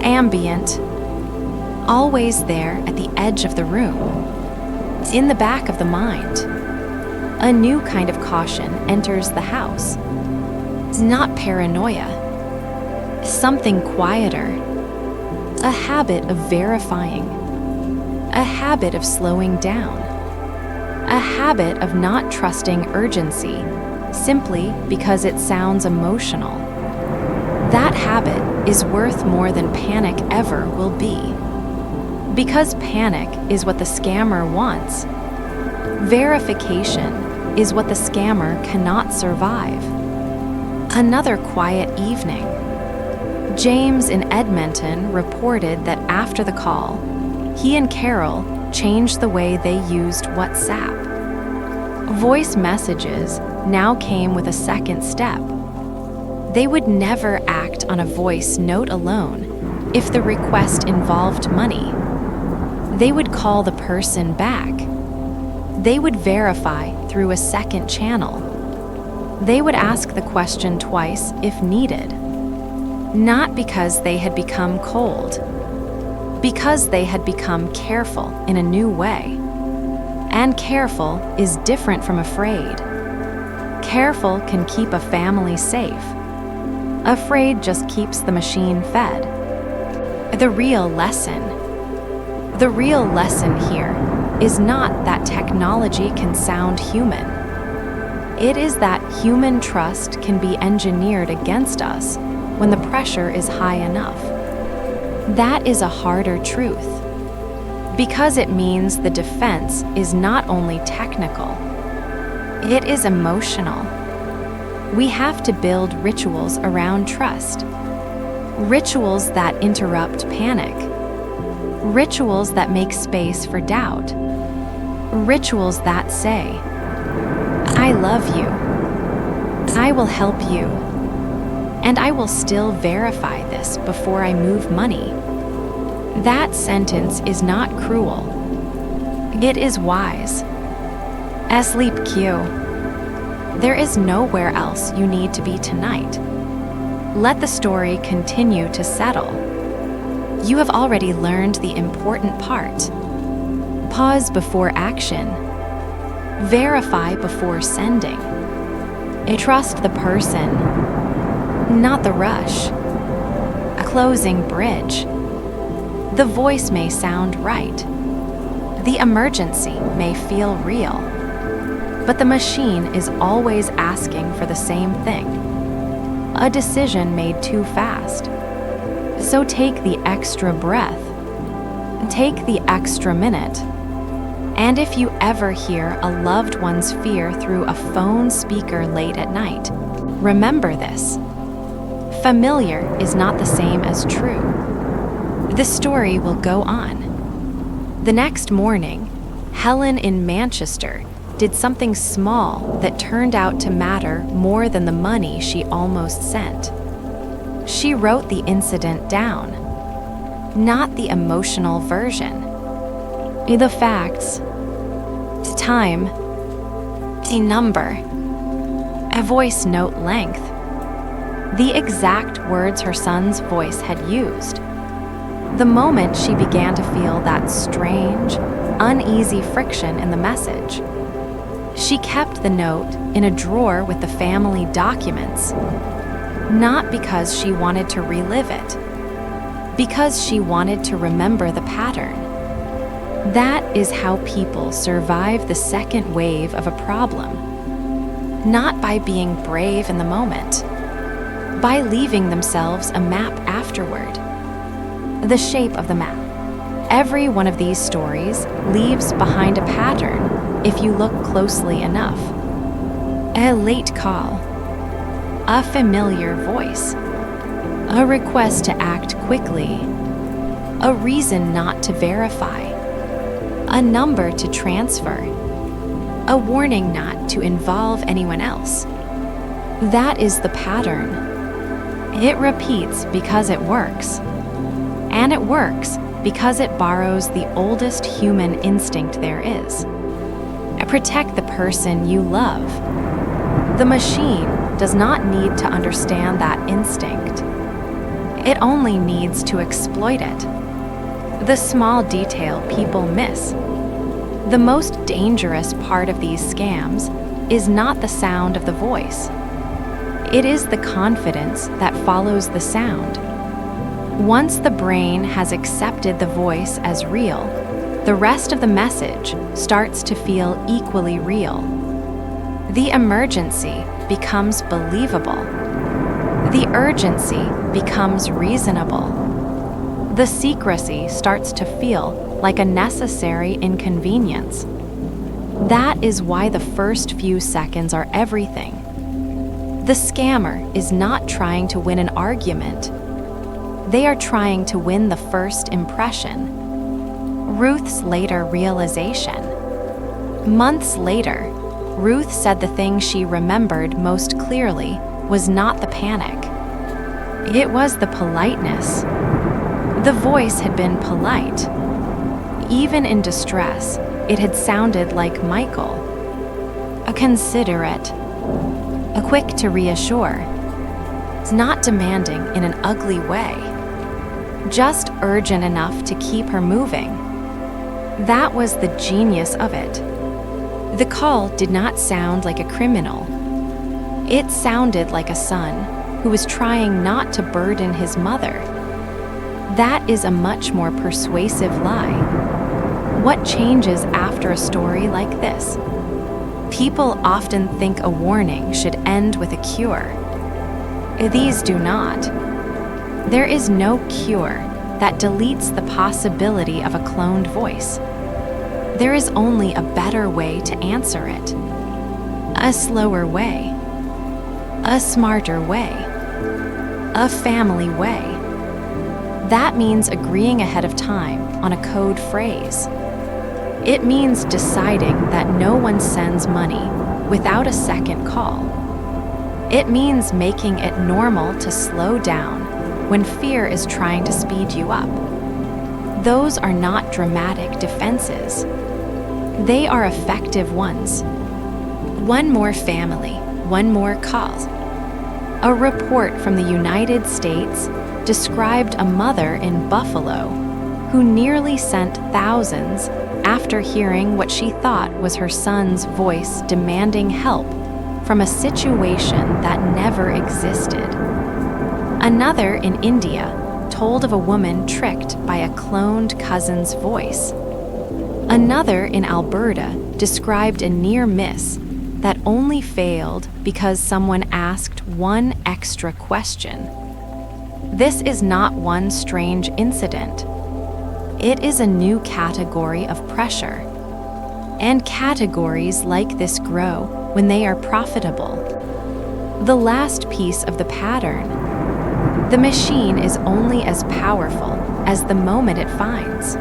Ambient. Always there at the edge of the room. In the back of the mind. A new kind of caution enters the house. Not paranoia. Something quieter. A habit of verifying. A habit of slowing down. A habit of not trusting urgency simply because it sounds emotional. That habit is worth more than panic ever will be. Because panic is what the scammer wants. Verification is what the scammer cannot survive. Another quiet evening. James in Edmonton reported that after the call, he and Carol changed the way they used WhatsApp. Voice messages now came with a second step. They would never act on a voice note alone if the request involved money. They would call the person back. They would verify through a second channel. They would ask the question twice if needed. Not because they had become cold, because they had become careful in a new way. And careful is different from afraid. Careful can keep a family safe. Afraid just keeps the machine fed. The real lesson here is not that technology can sound human. It is that human trust can be engineered against us when the pressure is high enough. That is a harder truth, because it means the defense is not only technical, it is emotional. We have to build rituals around trust, rituals that interrupt panic, rituals that make space for doubt, rituals that say, I love you, I will help you, and I will still verify this before I move money. That sentence is not cruel. It is wise. Sleep Q. There is nowhere else you need to be tonight. Let the story continue to settle. You have already learned the important part. Pause before action. Verify before sending. Trust the person, not the rush. A closing bridge. The voice may sound right. The emergency may feel real. But the machine is always asking for the same thing. A decision made too fast. So take the extra breath. Take the extra minute. And if you ever hear a loved one's fear through a phone speaker late at night, remember this. Familiar is not the same as true. The story will go on. The next morning, Helen in Manchester did something small that turned out to matter more than the money she almost sent. She wrote the incident down, not the emotional version. The facts, the time, the number, a voice note length, the exact words her son's voice had used. The moment she began to feel that strange, uneasy friction in the message, she kept the note in a drawer with the family documents, not because she wanted to relive it, because she wanted to remember the pattern. That is how people survive the second wave of a problem, not by being brave in the moment, by leaving themselves a map afterward. The shape of the map. Every one of these stories leaves behind a pattern if you look closely enough. A late call, a familiar voice, a request to act quickly, a reason not to verify, a number to transfer, a warning not to involve anyone else. That is the pattern. It repeats because it works. And it works because it borrows the oldest human instinct there is. Protect the person you love. The machine does not need to understand that instinct. It only needs to exploit it. The small detail people miss. The most dangerous part of these scams is not the sound of the voice. It is the confidence that follows the sound. Once the brain has accepted the voice as real, the rest of the message starts to feel equally real. The emergency becomes believable. The urgency becomes reasonable. The secrecy starts to feel like a necessary inconvenience. That is why the first few seconds are everything. The scammer is not trying to win an argument. They are trying to win the first impression. Ruth's later realization. Months later, Ruth said the thing she remembered most clearly was not the panic. It was the politeness. The voice had been polite. Even in distress, it had sounded like Michael. A considerate, a quick to reassure, not demanding in an ugly way, just urgent enough to keep her moving. That was the genius of it. The call did not sound like a criminal. It sounded like a son who was trying not to burden his mother. That is a much more persuasive lie. What changes after a story like this? People often think a warning should end with a cure. These do not. There is no cure that deletes the possibility of a cloned voice. There is only a better way to answer it. A slower way. A smarter way. A family way. That means agreeing ahead of time on a code phrase. It means deciding that no one sends money without a second call. It means making it normal to slow down when fear is trying to speed you up. Those are not dramatic defenses. They are effective ones. One more family, one more call. A report from the United States described a mother in Buffalo who nearly sent thousands after hearing what she thought was her son's voice demanding help from a situation that never existed. Another in India told of a woman tricked by a cloned cousin's voice. Another in Alberta described a near miss that only failed because someone asked one extra question. This is not one strange incident. It is a new category of pressure. And categories like this grow when they are profitable. The last piece of the pattern. The machine is only as powerful as the moment it finds.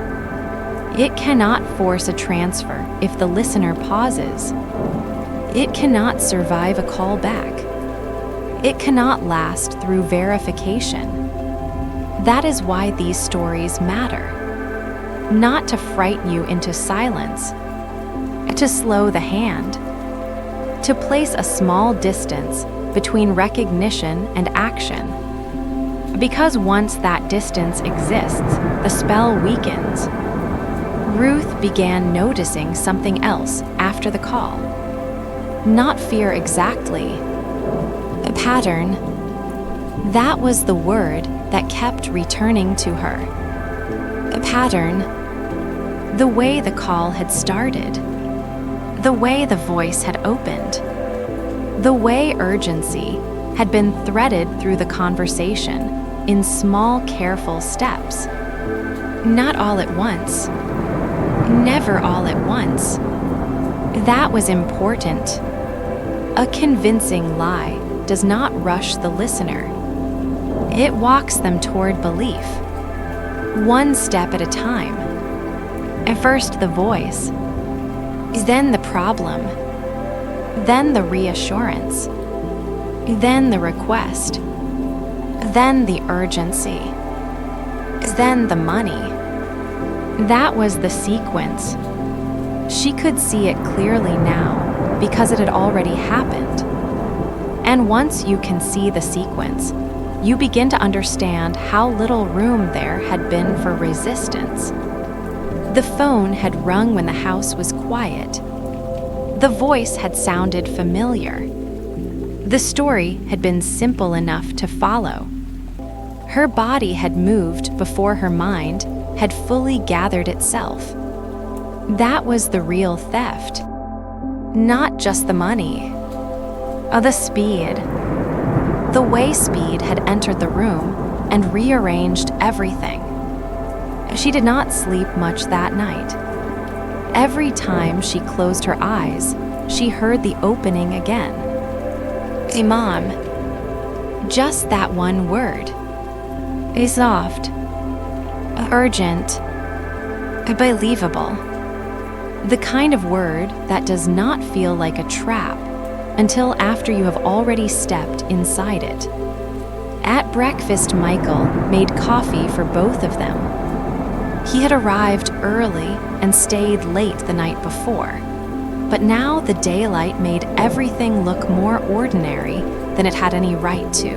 It cannot force a transfer if the listener pauses. It cannot survive a call back. It cannot last through verification. That is why these stories matter. Not to frighten you into silence, to slow the hand, to place a small distance between recognition and action. Because once that distance exists, the spell weakens. Ruth began noticing something else after the call. Not fear exactly. A pattern. That was the word that kept returning to her. A pattern. The way the call had started. The way the voice had opened. The way urgency had been threaded through the conversation in small, careful steps. Not all at once. Never all at once. That was important. A convincing lie does not rush the listener. It walks them toward belief, one step at a time. At first the voice, then the problem, then the reassurance, then the request, then the urgency, then the money. That was the sequence. She could see it clearly now because it had already happened. And once you can see the sequence, you begin to understand how little room there had been for resistance. The phone had rung when the house was quiet. The voice had sounded familiar. The story had been simple enough to follow. Her body had moved before her mind had fully gathered itself. That was the real theft. Not just the money. The speed. The way speed had entered the room and rearranged everything. She did not sleep much that night. Every time she closed her eyes, she heard the opening again. "Hey, Mom." Just that one word. Soft. Urgent. Believable. The kind of word that does not feel like a trap until after you have already stepped inside it. At breakfast, Michael made coffee for both of them. He had arrived early and stayed late the night before, but now the daylight made everything look more ordinary than it had any right to.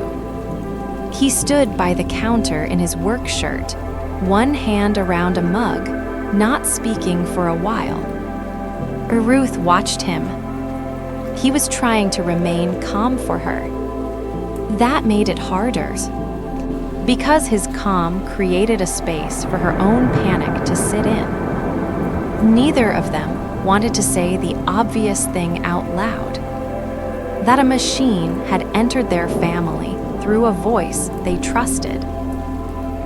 He stood by the counter in his work shirt, one hand around a mug, not speaking for a while. Ruth watched him. He was trying to remain calm for her. That made it harder. Because his calm created a space for her own panic to sit in. Neither of them wanted to say the obvious thing out loud. That a machine had entered their family through a voice they trusted.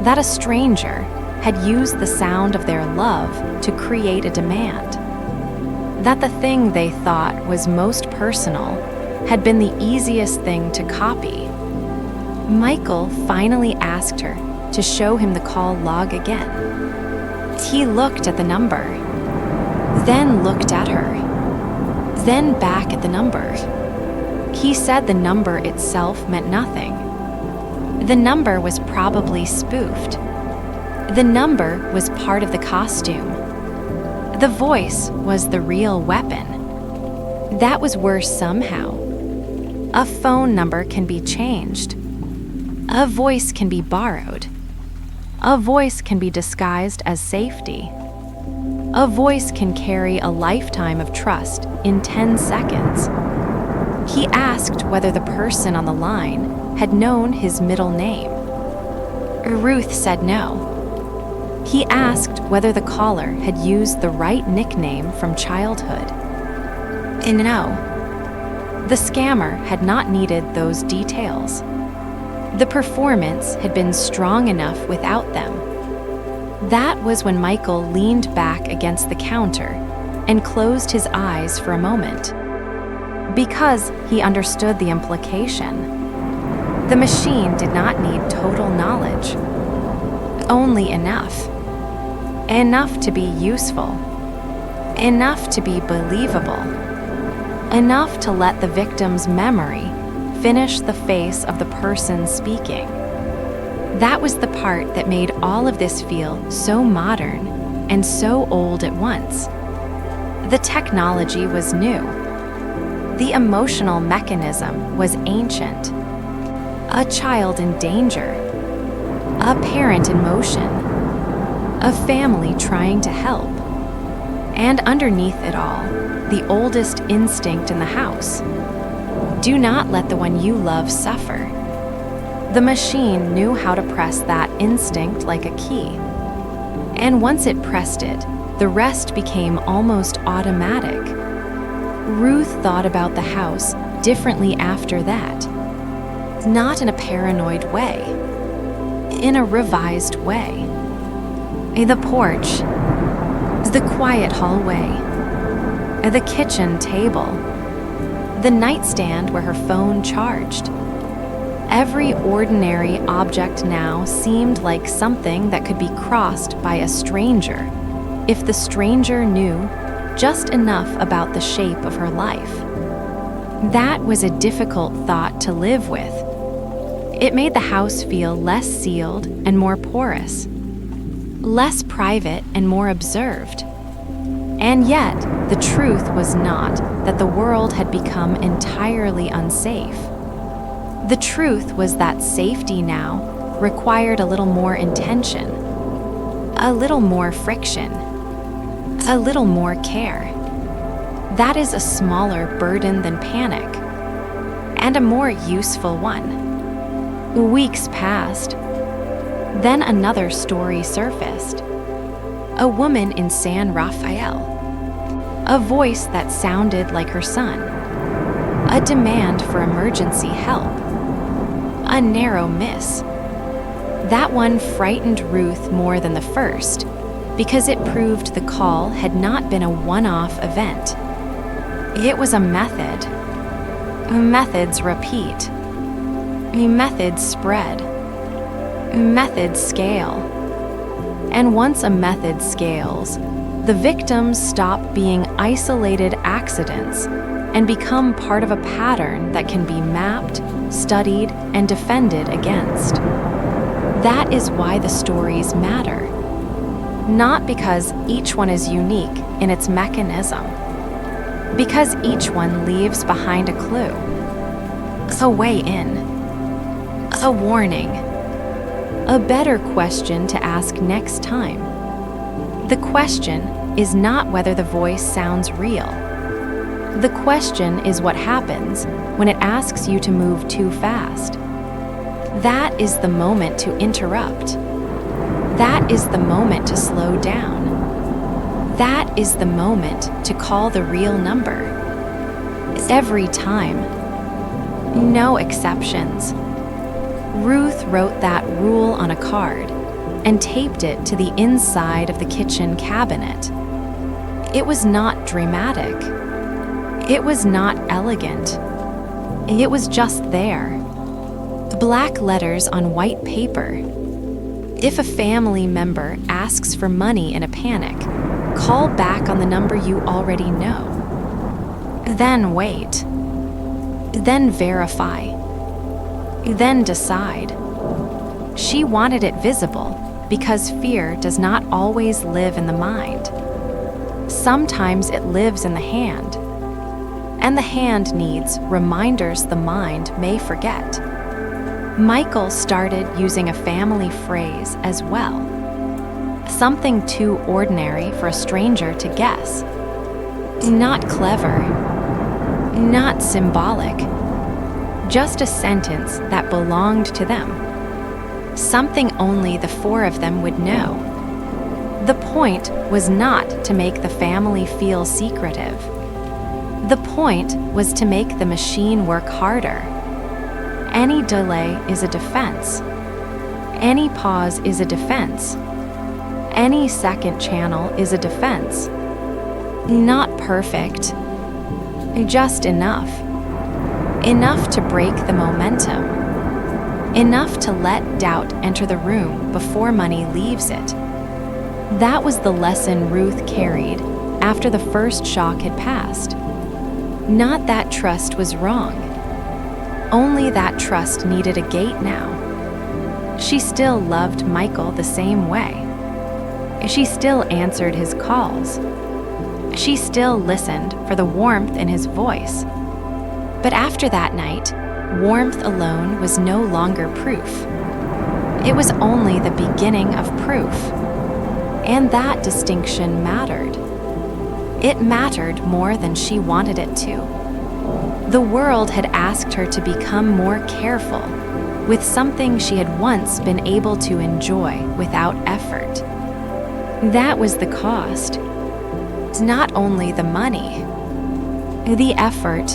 That a stranger had used the sound of their love to create a demand. That the thing they thought was most personal had been the easiest thing to copy. Michael finally asked her to show him the call log again. He looked at the number, then looked at her, then back at the number. He said the number itself meant nothing. The number was probably spoofed. The number was part of the costume. The voice was the real weapon. That was worse somehow. A phone number can be changed. A voice can be borrowed. A voice can be disguised as safety. A voice can carry a lifetime of trust in 10 seconds. He asked whether the person on the line had known his middle name. Ruth said no. He asked whether the caller had used the right nickname from childhood. And no. The scammer had not needed those details. The performance had been strong enough without them. That was when Michael leaned back against the counter and closed his eyes for a moment. Because he understood the implication. The machine did not need total knowledge, only enough. Enough to be useful, enough to be believable, enough to let the victim's memory finish the face of the person speaking. That was the part that made all of this feel so modern and so old at once. The technology was new. The emotional mechanism was ancient. A child in danger, a parent in motion, a family trying to help, and underneath it all, the oldest instinct in the house. Do not let the one you love suffer. The machine knew how to press that instinct like a key. And once it pressed it, the rest became almost automatic. Ruth thought about the house differently after that. Not in a paranoid way, in a revised way. The porch, the quiet hallway, the kitchen table, the nightstand where her phone charged. Every ordinary object now seemed like something that could be crossed by a stranger, if the stranger knew just enough about the shape of her life. That was a difficult thought to live with. It made the house feel less sealed and more porous, less private and more observed. And yet, the truth was not that the world had become entirely unsafe. The truth was that safety now required a little more intention, a little more friction, a little more care. That is a smaller burden than panic, and a more useful one. Weeks passed. Then another story surfaced. A woman in San Rafael. A voice that sounded like her son. A demand for emergency help. A narrow miss. That one frightened Ruth more than the first, because it proved the call had not been a one-off event. It was a method. Methods repeat. Methods spread. Methods scale. And once a method scales, the victims stop being isolated accidents and become part of a pattern that can be mapped, studied, and defended against. That is why the stories matter. Not because each one is unique in its mechanism, because each one leaves behind a clue, a way in, a warning, a better question to ask next time. The question is not whether the voice sounds real. The question is what happens when it asks you to move too fast. That is the moment to interrupt. That is the moment to slow down. That is the moment to call the real number. Every time. No exceptions. Ruth wrote that rule on a card and taped it to the inside of the kitchen cabinet. It was not dramatic. It was not elegant. It was just there. Black letters on white paper. If a family member asks for money in a panic, call back on the number you already know. Then wait. Then verify. Then decide. She wanted it visible because fear does not always live in the mind. Sometimes it lives in the hand, and the hand needs reminders the mind may forget. Michael started using a family phrase as well, something too ordinary for a stranger to guess. Not clever, not symbolic, just a sentence that belonged to them. Something only the four of them would know. The point was not to make the family feel secretive. The point was to make the machine work harder. Any delay is a defense. Any pause is a defense. Any second channel is a defense. Not perfect, just enough. Enough to break the momentum. enough to let doubt enter the room before money leaves it. That was the lesson Ruth carried after the first shock had passed. Not that trust was wrong, only that trust needed a gate now. She still loved Michael the same way. She still answered his calls. She still listened for the warmth in his voice. But after that night, warmth alone was no longer proof. It was only the beginning of proof. And that distinction mattered. It mattered more than she wanted it to. The world had asked her to become more careful with something she had once been able to enjoy without effort. That was the cost. Not only the money, the effort,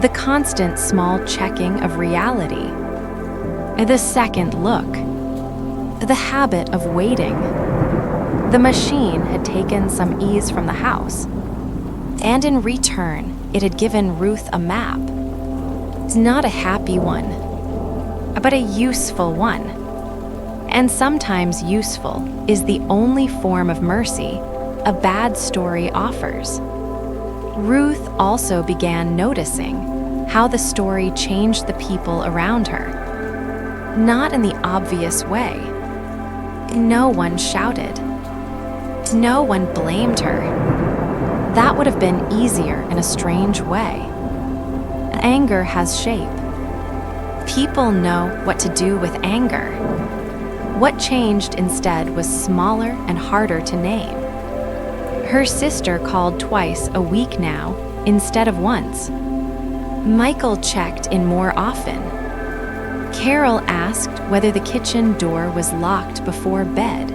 the constant small checking of reality, the second look, the habit of waiting. The machine had taken some ease from the house, and in return, it had given Ruth a map. Not a happy one, but a useful one. And sometimes useful is the only form of mercy a bad story offers. Ruth also began noticing how the story changed the people around her. Not in the obvious way. No one shouted. No one blamed her. That would have been easier in a strange way. Anger has shape. People know what to do with anger. What changed instead was smaller and harder to name. Her sister called twice a week now instead of once. Michael checked in more often. Carol asked whether the kitchen door was locked before bed.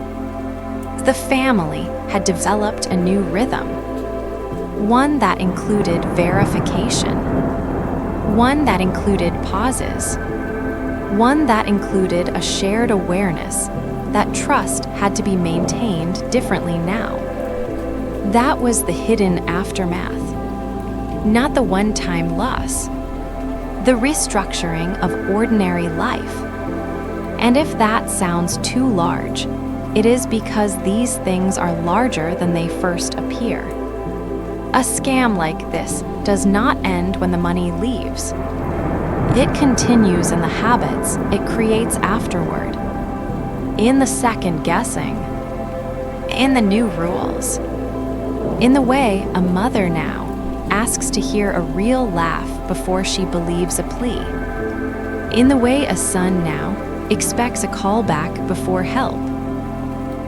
The family had developed a new rhythm, one that included verification, one that included pauses, one that included a shared awareness that trust had to be maintained differently now. That was the hidden aftermath, not the one-time loss, the restructuring of ordinary life. And if that sounds too large, it is because these things are larger than they first appear. A scam like this does not end when the money leaves. It continues in the habits it creates afterward, in the second guessing, in the new rules, in the way a mother now asks to hear a real laugh before she believes a plea, in the way a son now expects a callback before help,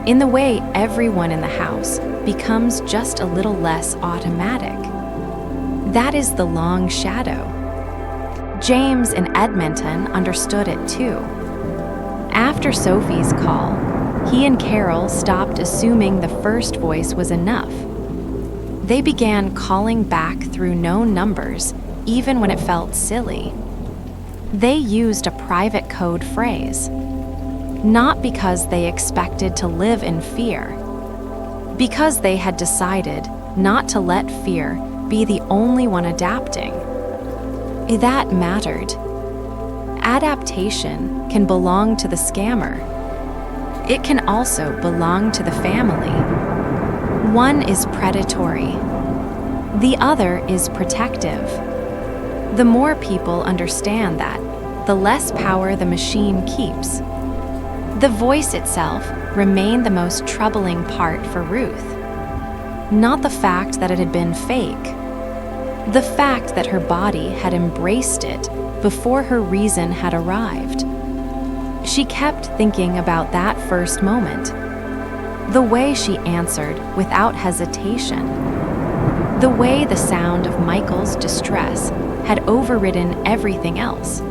in the way everyone in the house becomes just a little less automatic. That is the long shadow. James in Edmonton understood it too. After Sophie's call, he and Carol stopped assuming the first voice was enough. They began calling back through known numbers, even when it felt silly. They used a private code phrase, not because they expected to live in fear, because they had decided not to let fear be the only one adapting. That mattered. Adaptation can belong to the scammer. It can also belong to the family. One is predatory. The other is protective. The more people understand that, the less power the machine keeps. The voice itself remained the most troubling part for Ruth. Not the fact that it had been fake. The fact that her body had embraced it before her reason had arrived. She kept thinking about that first moment. The way she answered without hesitation. The way the sound of Michael's distress had overridden everything else.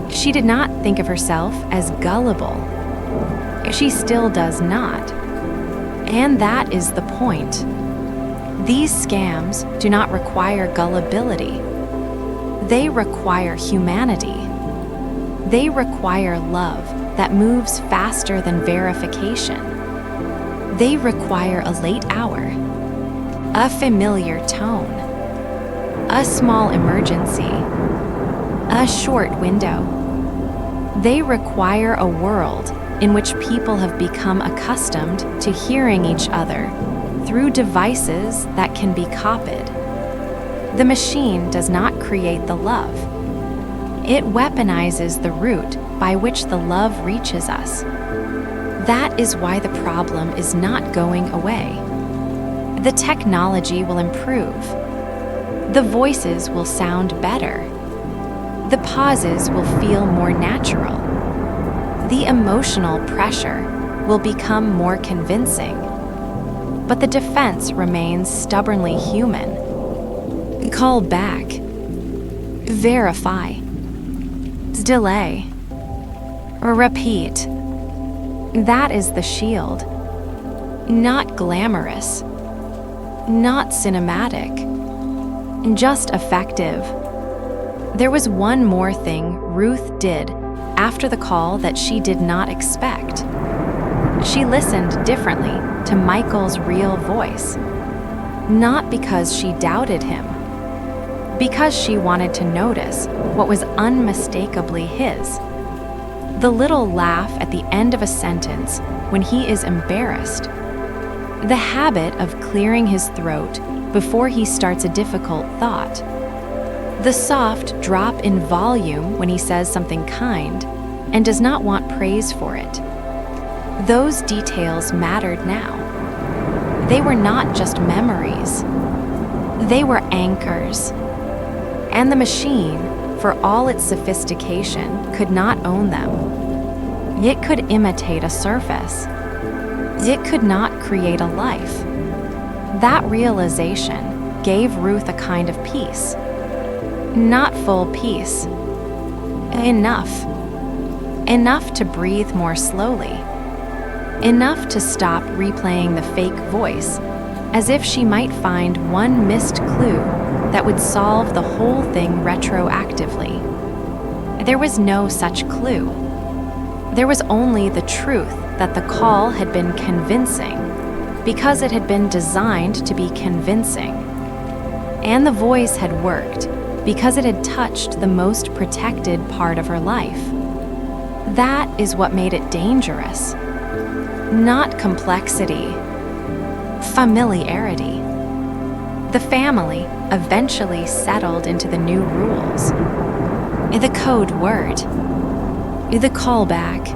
She did not think of herself as gullible. She still does not. And that is the point. These scams do not require gullibility. They require humanity. They require love that moves faster than verification. They require a late hour, a familiar tone, a small emergency, a short window, They require a world in which people have become accustomed to hearing each other through devices that can be copied. The machine does not create the love. It weaponizes the route by which the love reaches us. That is why the problem is not going away. The technology will improve. The voices will sound better. The pauses will feel more natural. The emotional pressure will become more convincing. But the defense remains stubbornly human. Call back. Verify. Delay. Repeat. That is the shield. Not glamorous. Not cinematic. Just effective. There was one more thing Ruth did after the call that she did not expect. She listened differently to Michael's real voice, not because she doubted him, because she wanted to notice what was unmistakably his. The little laugh at the end of a sentence when he is embarrassed. The habit of clearing his throat before he starts a difficult thought. The soft drop in volume when he says something kind and does not want praise for it. Those details mattered now. They were not just memories. They were anchors. And the machine, for all its sophistication, could not own them. It could imitate a surface. It could not create a life. That realization gave Ruth a kind of peace. Not full peace. Enough. Enough to breathe more slowly. Enough to stop replaying the fake voice, as if she might find one missed clue that would solve the whole thing retroactively. There was no such clue. There was only the truth that the call had been convincing, because it had been designed to be convincing. And the voice had worked, because it had touched the most protected part of her life. That is what made it dangerous. Not complexity. Familiarity. The family eventually settled into the new rules. The code word. The callback.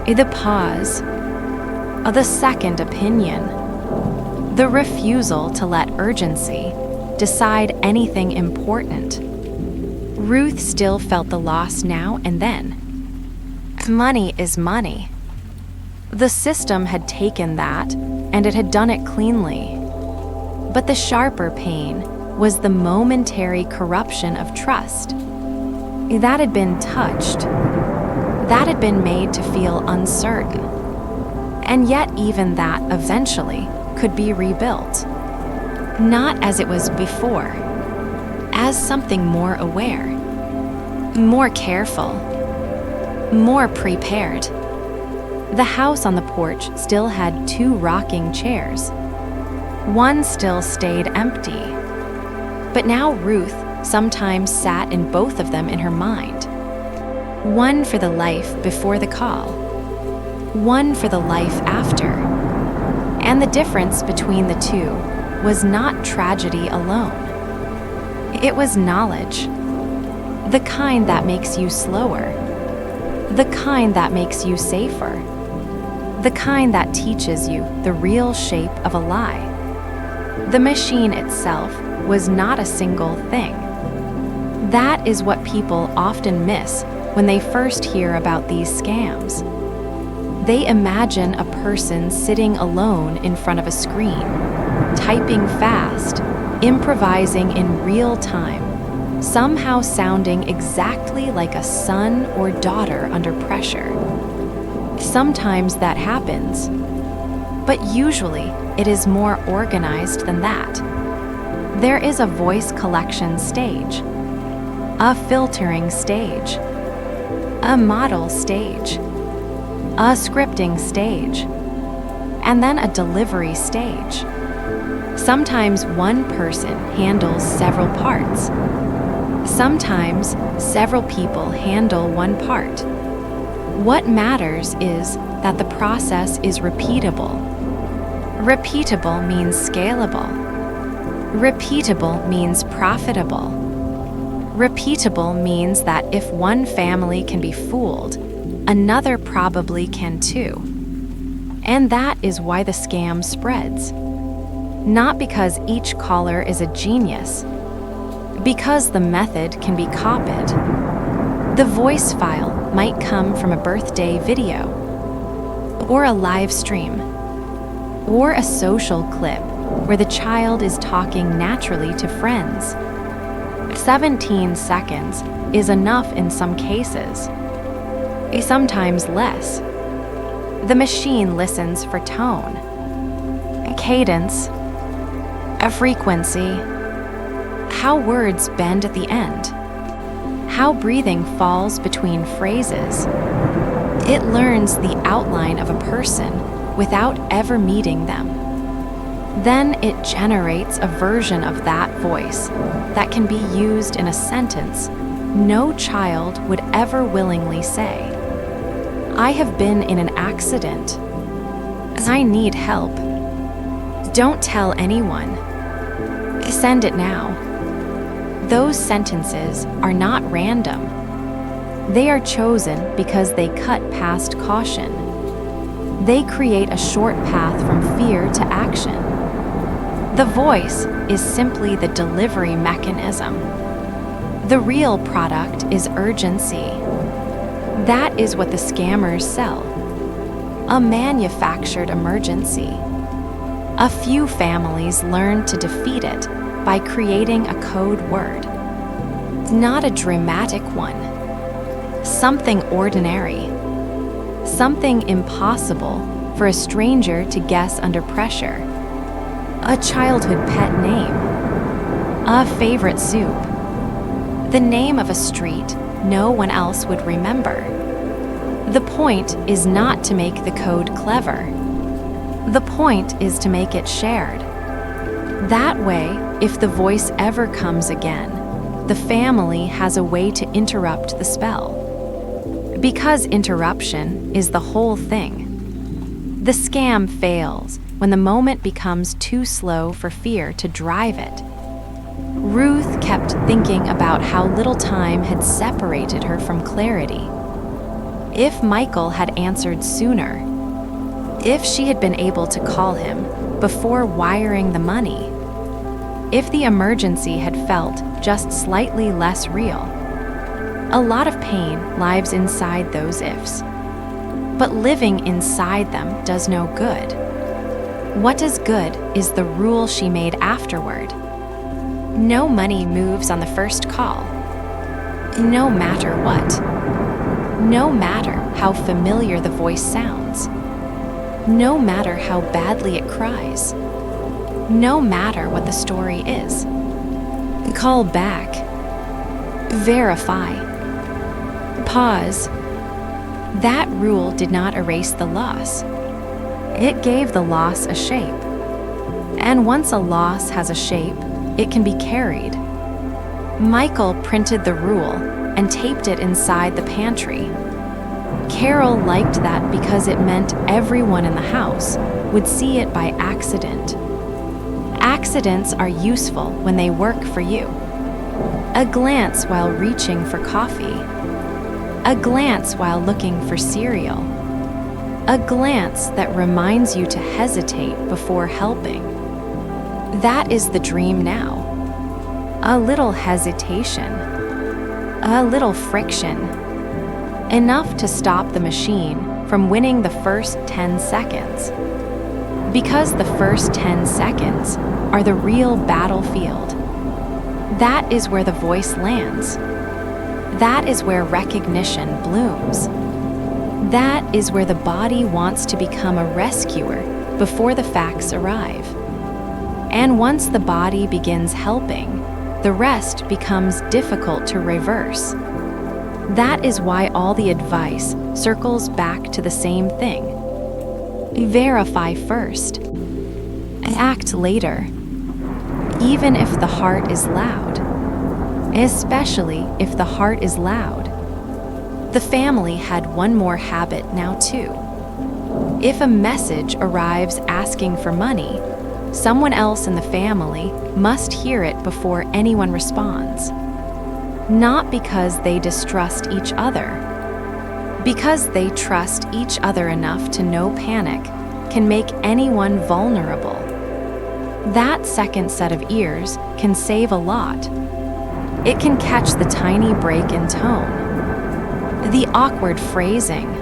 The pause. The second opinion. The refusal to let urgency decide anything important. Ruth still felt the loss now and then. Money is money. The system had taken that, and it had done it cleanly. But the sharper pain was the momentary corruption of trust. That had been touched. That had been made to feel uncertain. And yet even that eventually could be rebuilt. Not as it was before, as something more aware, more careful, more prepared. The house on the porch still had 2 rocking chairs. One still stayed empty. But now Ruth sometimes sat in both of them in her mind. One for the life before the call, one for the life after. And the difference between the two was not tragedy alone. It was knowledge. The kind that makes you slower. The kind that makes you safer. The kind that teaches you the real shape of a lie. The machine itself was not a single thing. That is what people often miss when they first hear about these scams. They imagine a person sitting alone in front of a screen, typing fast, improvising in real time, somehow sounding exactly like a son or daughter under pressure. Sometimes that happens, but usually it is more organized than that. There is a voice collection stage, a filtering stage, a model stage, a scripting stage, and then a delivery stage. Sometimes one person handles several parts. Sometimes several people handle one part. What matters is that the process is repeatable. Repeatable means scalable. Repeatable means profitable. Repeatable means that if one family can be fooled, another probably can too. And that is why the scam spreads. Not because each caller is a genius, because the method can be copied. The voice file might come from a birthday video, or a live stream, or a social clip where the child is talking naturally to friends. 17 seconds is enough in some cases, sometimes less. The machine listens for tone, a cadence, a frequency, how words bend at the end, how breathing falls between phrases. It learns the outline of a person without ever meeting them. Then it generates a version of that voice that can be used in a sentence no child would ever willingly say. I have been in an accident. I need help. Don't tell anyone. Send it now. Those sentences are not random. They are chosen because they cut past caution. They create a short path from fear to action. The voice is simply the delivery mechanism. The real product is urgency. That is what the scammers sell. A manufactured emergency. A few families learn to defeat it by creating a code word. Not a dramatic one. Something ordinary. Something impossible for a stranger to guess under pressure. A childhood pet name. A favorite soup. The name of a street no one else would remember. The point is not to make the code clever. The point is to make it shared. That way, if the voice ever comes again, the family has a way to interrupt the spell. Because interruption is the whole thing. The scam fails when the moment becomes too slow for fear to drive it. Ruth kept thinking about how little time had separated her from clarity. If Michael had answered sooner, if she had been able to call him before wiring the money, if the emergency had felt just slightly less real. A lot of pain lives inside those ifs. But living inside them does no good. What does good is the rule she made afterward. No money moves on the first call. No matter what. No matter how familiar the voice sounds. No matter how badly it cries. No matter what the story is. Call back. Verify. Pause. That rule did not erase the loss. It gave the loss a shape. And once a loss has a shape, it can be carried. Michael printed the rule and taped it inside the pantry. Carol liked that because it meant everyone in the house would see it by accident. Accidents are useful when they work for you. A glance while reaching for coffee. A glance while looking for cereal. A glance that reminds you to hesitate before helping. That is the dream now. A little hesitation. A little friction. Enough to stop the machine from winning the first 10 seconds. Because the first 10 seconds are the real battlefield. That is where the voice lands. That is where recognition blooms. That is where the body wants to become a rescuer before the facts arrive. And once the body begins helping, the rest becomes difficult to reverse. That is why all the advice circles back to the same thing. Verify first. Act later. Even if the heart is loud. Especially if the heart is loud. The family had one more habit now too. If a message arrives asking for money, someone else in the family must hear it before anyone responds. Not because they distrust each other, because they trust each other enough to know panic can make anyone vulnerable. That second set of ears can save a lot. It can catch the tiny break in tone, the awkward phrasing,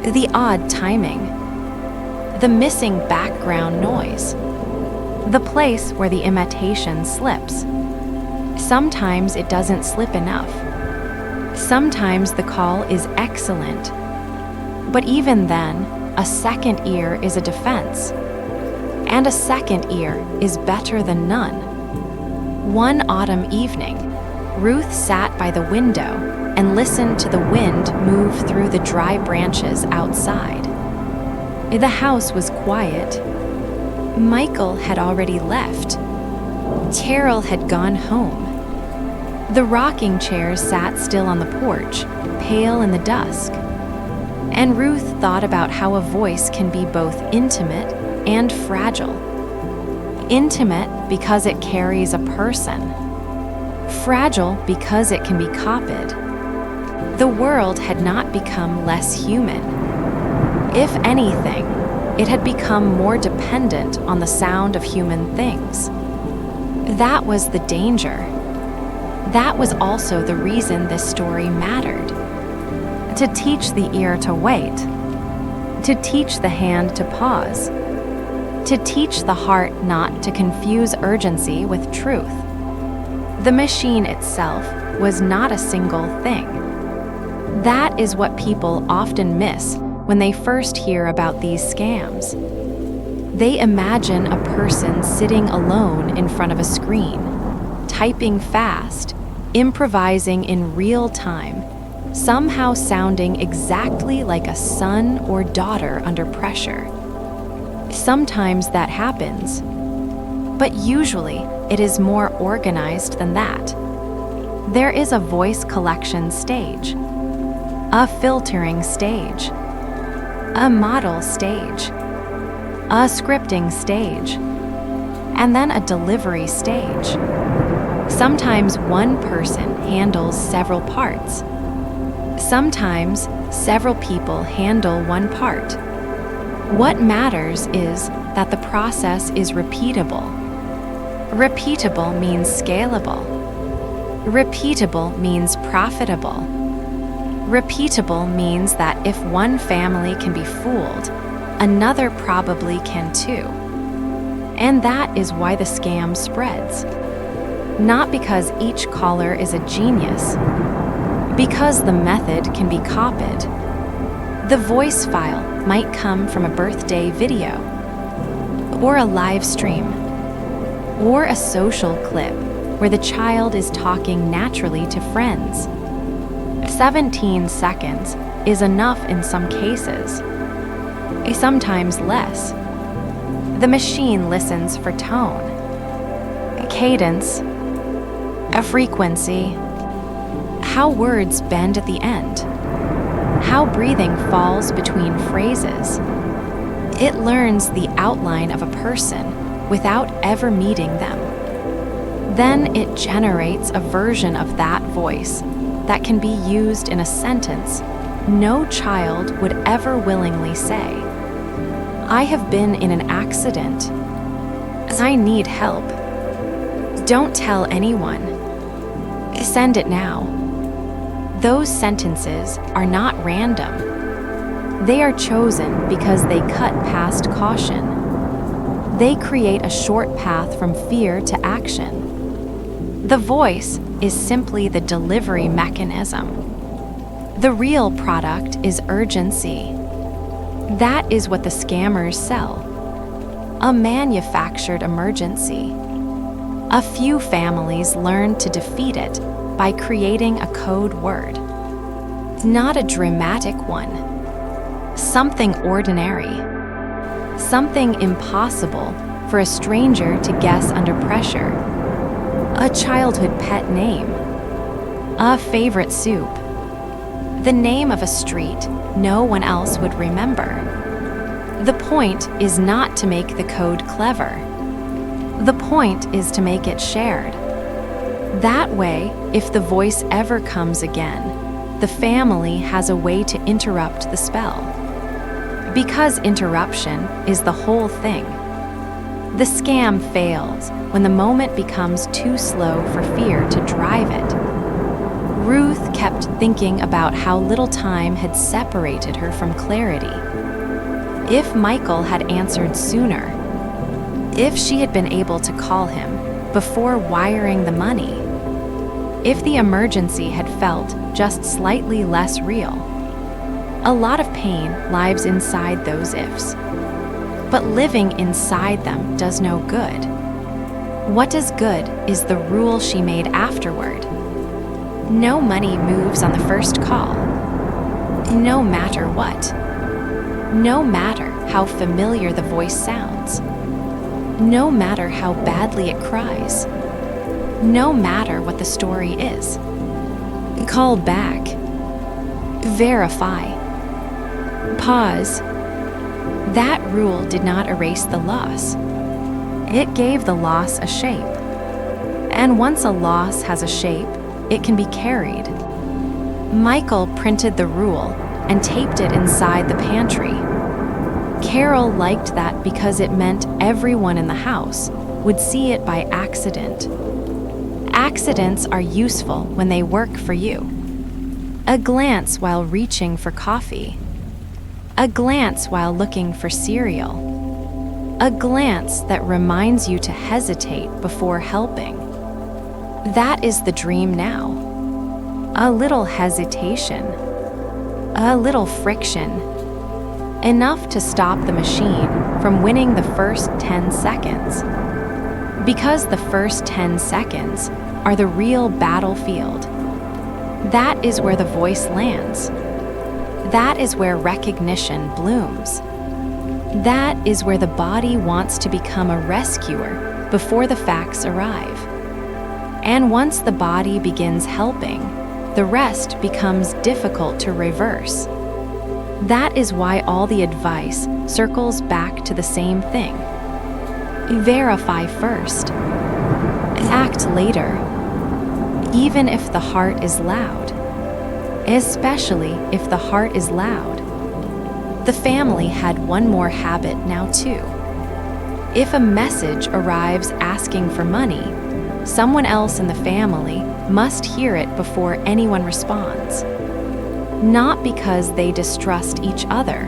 the odd timing, the missing background noise, the place where the imitation slips. Sometimes it doesn't slip enough. Sometimes the call is excellent. But even then, a second ear is a defense. And a second ear is better than none. One autumn evening, Ruth sat by the window and listened to the wind move through the dry branches outside. The house was quiet. Michael had already left. Terrell had gone home. The rocking chairs sat still on the porch, pale in the dusk. And Ruth thought about how a voice can be both intimate and fragile. Intimate because it carries a person. Fragile because it can be copied. The world had not become less human. If anything, it had become more dependent on the sound of human things. That was the danger. That was also the reason this story mattered. To teach the ear to wait. To teach the hand to pause. To teach the heart not to confuse urgency with truth. The machine itself was not a single thing. That is what people often miss when they first hear about these scams. They imagine a person sitting alone in front of a screen, typing fast, improvising in real time, somehow sounding exactly like a son or daughter under pressure. Sometimes that happens, but usually it is more organized than that. There is a voice collection stage, a filtering stage, a model stage, a scripting stage, and then a delivery stage. Sometimes one person handles several parts. Sometimes several people handle one part. What matters is that the process is repeatable. Repeatable means scalable. Repeatable means profitable. Repeatable means that if one family can be fooled, another probably can too. And that is why the scam spreads. Not because each caller is a genius, because the method can be copied. The voice file might come from a birthday video, or a live stream, or a social clip where the child is talking naturally to friends. 17 seconds is enough in some cases, sometimes less. The machine listens for tone, a cadence, a frequency, how words bend at the end, how breathing falls between phrases. It learns the outline of a person without ever meeting them. Then it generates a version of that voice that can be used in a sentence no child would ever willingly say. I have been in an accident. I need help. Don't tell anyone. Send it now. Those sentences are not random. They are chosen because they cut past caution. They create a short path from fear to action. The voice is simply the delivery mechanism. The real product is urgency. That is what the scammers sell. A manufactured emergency. A few families learn to defeat it by creating a code word. Not a dramatic one. Something ordinary. Something impossible for a stranger to guess under pressure. A childhood pet name. A favorite soup. the name of a street no one else would remember. The point is not to make the code clever. The point is to make it shared. That way, if the voice ever comes again, the family has a way to interrupt the spell. Because interruption is the whole thing. The scam fails when the moment becomes too slow for fear to drive it. Ruth kept thinking about how little time had separated her from clarity. If Michael had answered sooner, if she had been able to call him before wiring the money, if the emergency had felt just slightly less real. A lot of pain lives inside those ifs. But living inside them does no good. What does good is the rule she made afterward. No money moves on the first call. No matter what. No matter how familiar the voice sounds. No matter how badly it cries. No matter what the story is. Call back. Verify. Pause. That rule did not erase the loss. It gave the loss a shape. And once a loss has a shape, it can be carried. Michael printed the rule and taped it inside the pantry. Carol liked that because it meant everyone in the house would see it by accident. Accidents are useful when they work for you. A glance while reaching for coffee. A glance while looking for cereal. A glance that reminds you to hesitate before helping. That is the dream now. A little hesitation. A little friction. Enough to stop the machine from winning the first 10 seconds. Because the first 10 seconds are the real battlefield. That is where the voice lands. That is where recognition blooms. That is where the body wants to become a rescuer before the facts arrive. And once the body begins helping, the rest becomes difficult to reverse. That is why all the advice circles back to the same thing. Verify first. Act later. Even if the heart is loud. Especially if the heart is loud. The family had one more habit now too. If a message arrives asking for money, someone else in the family must hear it before anyone responds. Not because they distrust each other.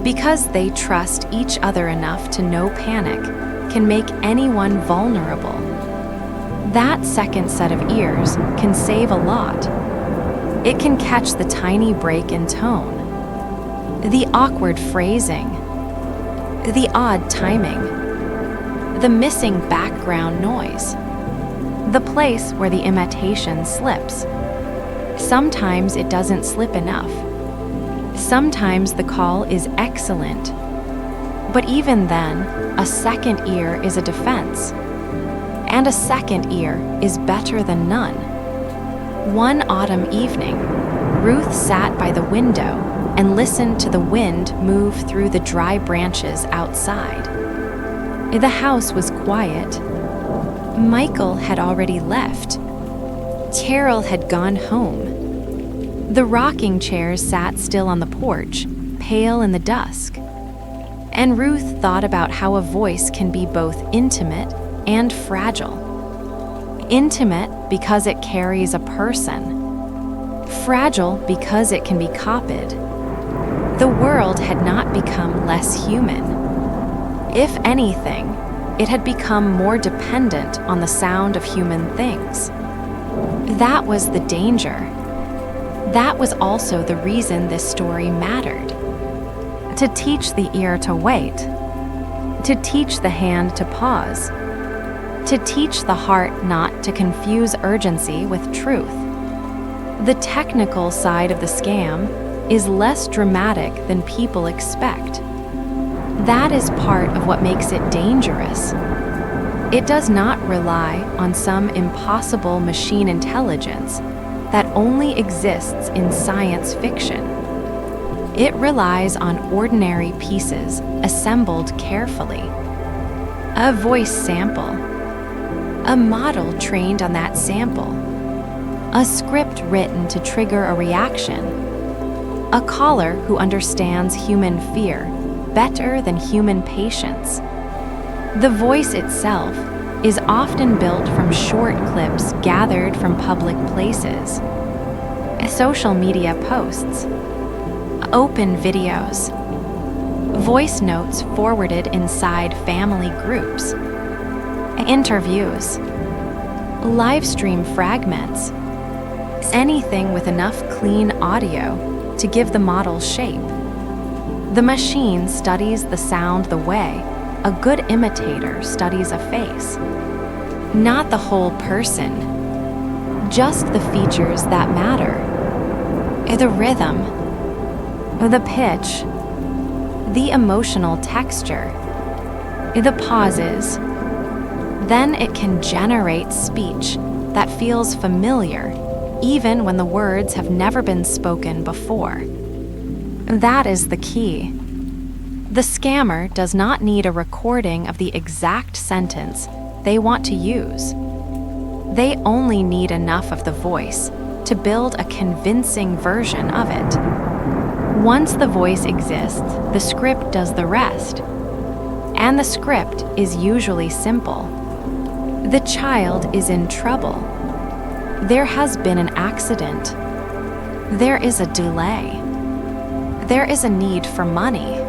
Because they trust each other enough to know panic can make anyone vulnerable. That second set of ears can save a lot. It can catch the tiny break in tone, the awkward phrasing, the odd timing, the missing background noise, the place where the imitation slips. Sometimes it doesn't slip enough. Sometimes the call is excellent. But even then, a second ear is a defense. And a second ear is better than none. One autumn evening, Ruth sat by the window and listened to the wind move through the dry branches outside. The house was quiet. Michael had already left. Carol had gone home. The rocking chairs sat still on the porch, pale in the dusk. And Ruth thought about how a voice can be both intimate and fragile. Intimate because it carries a person. Fragile because it can be copied. The world had not become less human. If anything, it had become more dependent on the sound of human things. That was the danger. That was also the reason this story mattered. To teach the ear to wait. To teach the hand to pause. To teach the heart not to confuse urgency with truth. The technical side of the scam is less dramatic than people expect. That is part of what makes it dangerous. It does not rely on some impossible machine intelligence that only exists in science fiction. It relies on ordinary pieces assembled carefully. A voice sample, a model trained on that sample, a script written to trigger a reaction, a caller who understands human fear better than human patience. The voice itself is often built from short clips gathered from public places, social media posts, open videos, voice notes forwarded inside family groups, interviews, live stream fragments, anything with enough clean audio to give the model shape. The machine studies the sound the way a good imitator studies a face. Not the whole person, just the features that matter. The rhythm, the pitch, the emotional texture, the pauses. Then it can generate speech that feels familiar, even when the words have never been spoken before. That is the key. The scammer does not need a recording of the exact sentence they want to use. They only need enough of the voice to build a convincing version of it. Once the voice exists, the script does the rest. And the script is usually simple. The child is in trouble. There has been an accident. There is a delay. There is a need for money.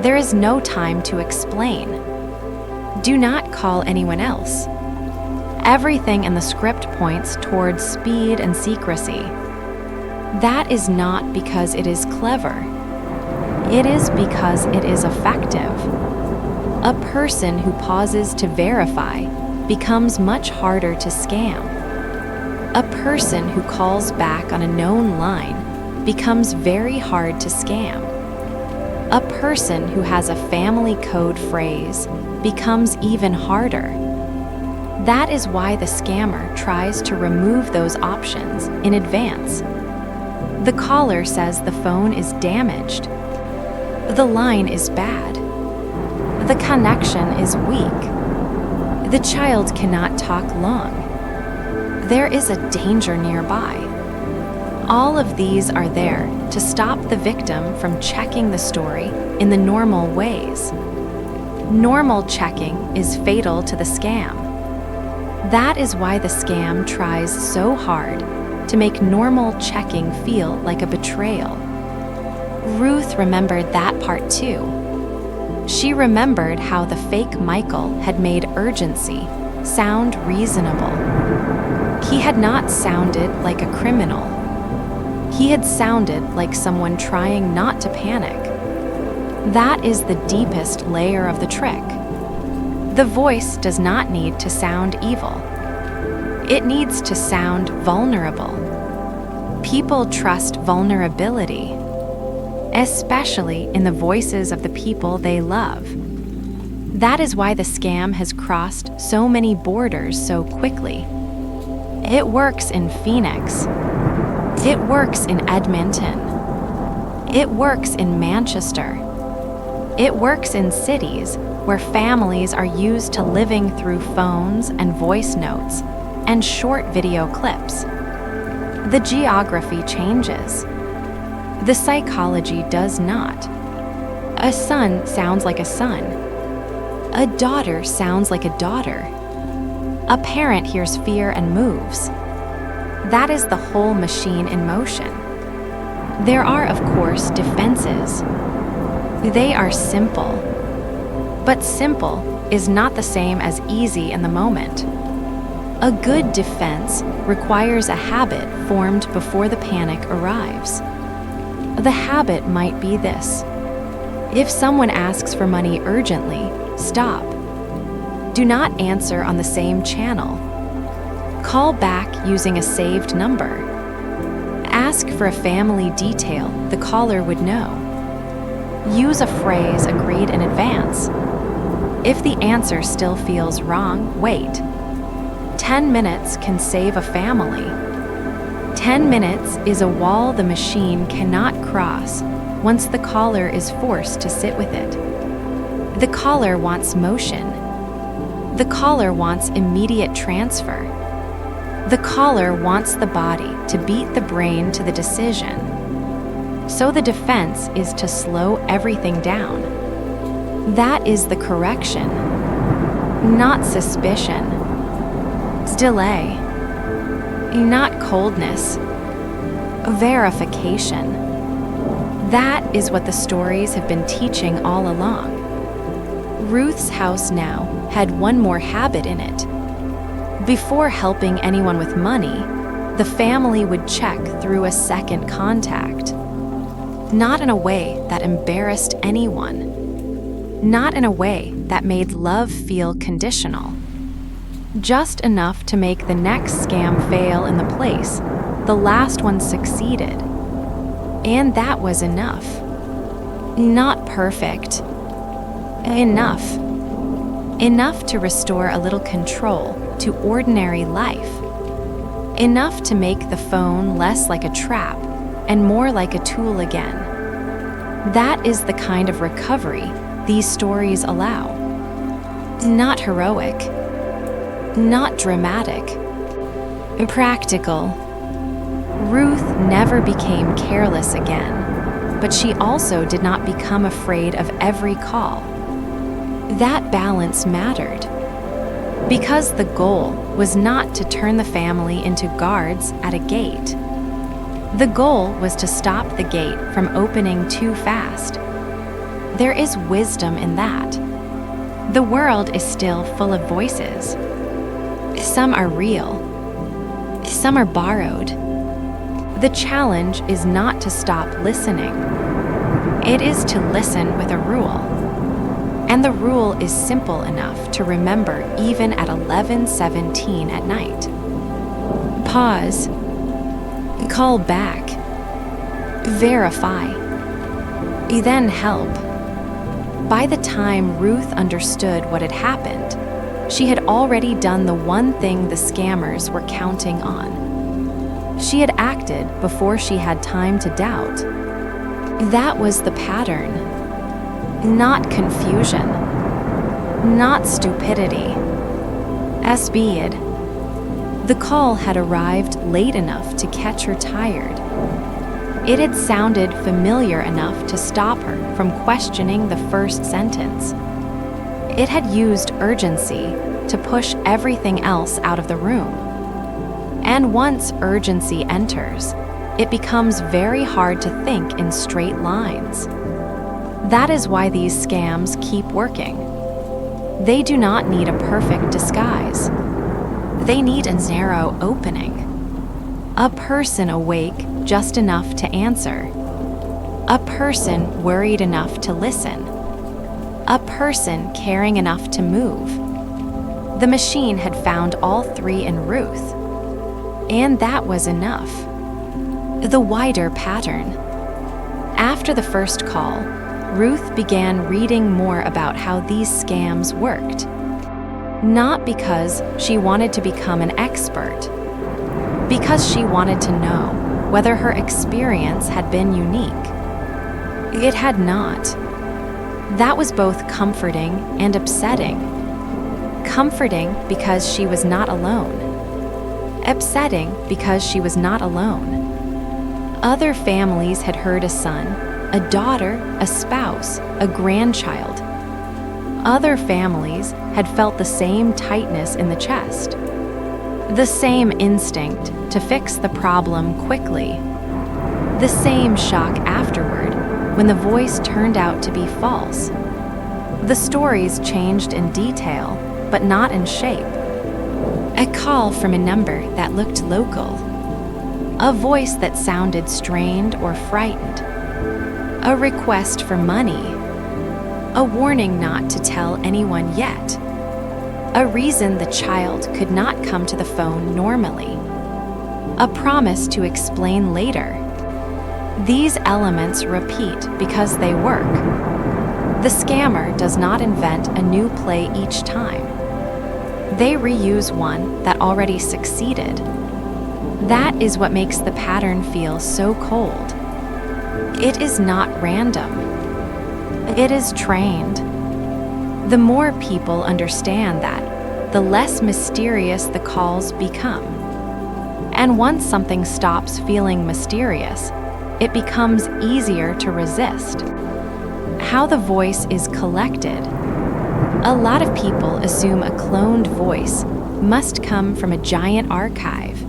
There is no time to explain. Do not call anyone else. Everything in the script points towards speed and secrecy. That is not because it is clever. It is because it is effective. A person who pauses to verify becomes much harder to scam. A person who calls back on a known line becomes very hard to scam. A person who has a family code phrase becomes even harder. That is why the scammer tries to remove those options in advance. The caller says the phone is damaged. The line is bad. The connection is weak. The child cannot talk long. There is a danger nearby. All of these are there to stop the victim from checking the story in the normal ways. Normal checking is fatal to the scam. That is why the scam tries so hard to make normal checking feel like a betrayal. Ruth remembered that part too. She remembered how the fake Michael had made urgency sound reasonable. He had not sounded like a criminal. He had sounded like someone trying not to panic. That is the deepest layer of the trick. The voice does not need to sound evil. It needs to sound vulnerable. People trust vulnerability, especially in the voices of the people they love. That is why the scam has crossed so many borders so quickly. It works in Phoenix. It works in Edmonton. It works in Manchester. It works in cities where families are used to living through phones and voice notes and short video clips. The geography changes. The psychology does not. A son sounds like a son. A daughter sounds like a daughter. A parent hears fear and moves. That is the whole machine in motion. There are, of course, defenses. They are simple. But simple is not the same as easy in the moment. A good defense requires a habit formed before the panic arrives. The habit might be this. If someone asks for money urgently, stop. Do not answer on the same channel. Call back using a saved number. Ask for a family detail the caller would know. Use a phrase agreed in advance. If the answer still feels wrong, wait. 10 minutes can save a family. 10 minutes is a wall the machine cannot cross once the caller is forced to sit with it. The caller wants motion. The caller wants immediate transfer. The caller wants the body to beat the brain to the decision. So the defense is to slow everything down. That is the correction, not suspicion. Delay, not coldness. Verification. That is what the stories have been teaching all along. Ruth's house now had one more habit in it. Before helping anyone with money, the family would check through a second contact. Not in a way that embarrassed anyone. Not in a way that made love feel conditional. Just enough to make the next scam fail in the place the last one succeeded. And that was enough. Not perfect. Enough. Enough to restore a little control to ordinary life. Enough to make the phone less like a trap and more like a tool again. That is the kind of recovery these stories allow. Not heroic. Not dramatic. Practical. Ruth never became careless again, but she also did not become afraid of every call. That balance mattered. Because the goal was not to turn the family into guards at a gate. The goal was to stop the gate from opening too fast. There is wisdom in that. The world is still full of voices. Some are real. Some are borrowed. The challenge is not to stop listening. It is to listen with a rule. And the rule is simple enough to remember even at 11:17 at night. Pause. Call back. Verify. Then help. By the time Ruth understood what had happened, she had already done the one thing the scammers were counting on. She had acted before she had time to doubt. That was the pattern. Not confusion. Not stupidity. Speed. The call had arrived late enough to catch her tired. It had sounded familiar enough to stop her from questioning the first sentence. It had used urgency to push everything else out of the room. And once urgency enters, it becomes very hard to think in straight lines. That is why these scams keep working. They do not need a perfect disguise. They need a narrow opening. A person awake just enough to answer. A person worried enough to listen. A person caring enough to move. The machine had found all three in Ruth. And that was enough. The wider pattern. After the first call, Ruth began reading more about how these scams worked. Not because she wanted to become an expert, because she wanted to know whether her experience had been unique. It had not. That was both comforting and upsetting. Comforting because she was not alone. Upsetting because she was not alone. Other families had heard a son, a daughter, a spouse, a grandchild. Other families had felt the same tightness in the chest, the same instinct to fix the problem quickly, the same shock afterward when the voice turned out to be false. The stories changed in detail, but not in shape. A call from a number that looked local. A voice that sounded strained or frightened. A request for money. A warning not to tell anyone yet. A reason the child could not come to the phone normally. A promise to explain later. These elements repeat because they work. The scammer does not invent a new play each time. They reuse one that already succeeded. That is what makes the pattern feel so cold. It is not random. It is trained. The more people understand that, the less mysterious the calls become. And once something stops feeling mysterious, it becomes easier to resist. How the voice is collected. A lot of people assume a cloned voice must come from a giant archive.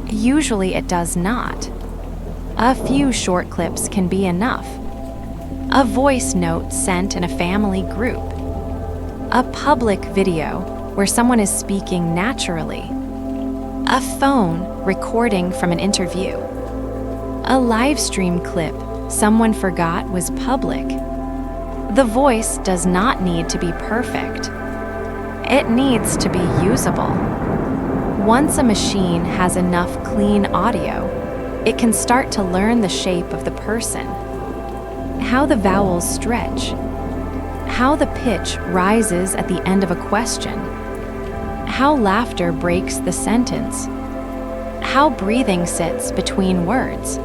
Usually it does not. A few short clips can be enough. A voice note sent in a family group. A public video where someone is speaking naturally. A phone recording from an interview. A live stream clip someone forgot was public. The voice does not need to be perfect. It needs to be usable. Once a machine has enough clean audio, it can start to learn the shape of the person, how the vowels stretch, how the pitch rises at the end of a question, how laughter breaks the sentence, how breathing sits between words.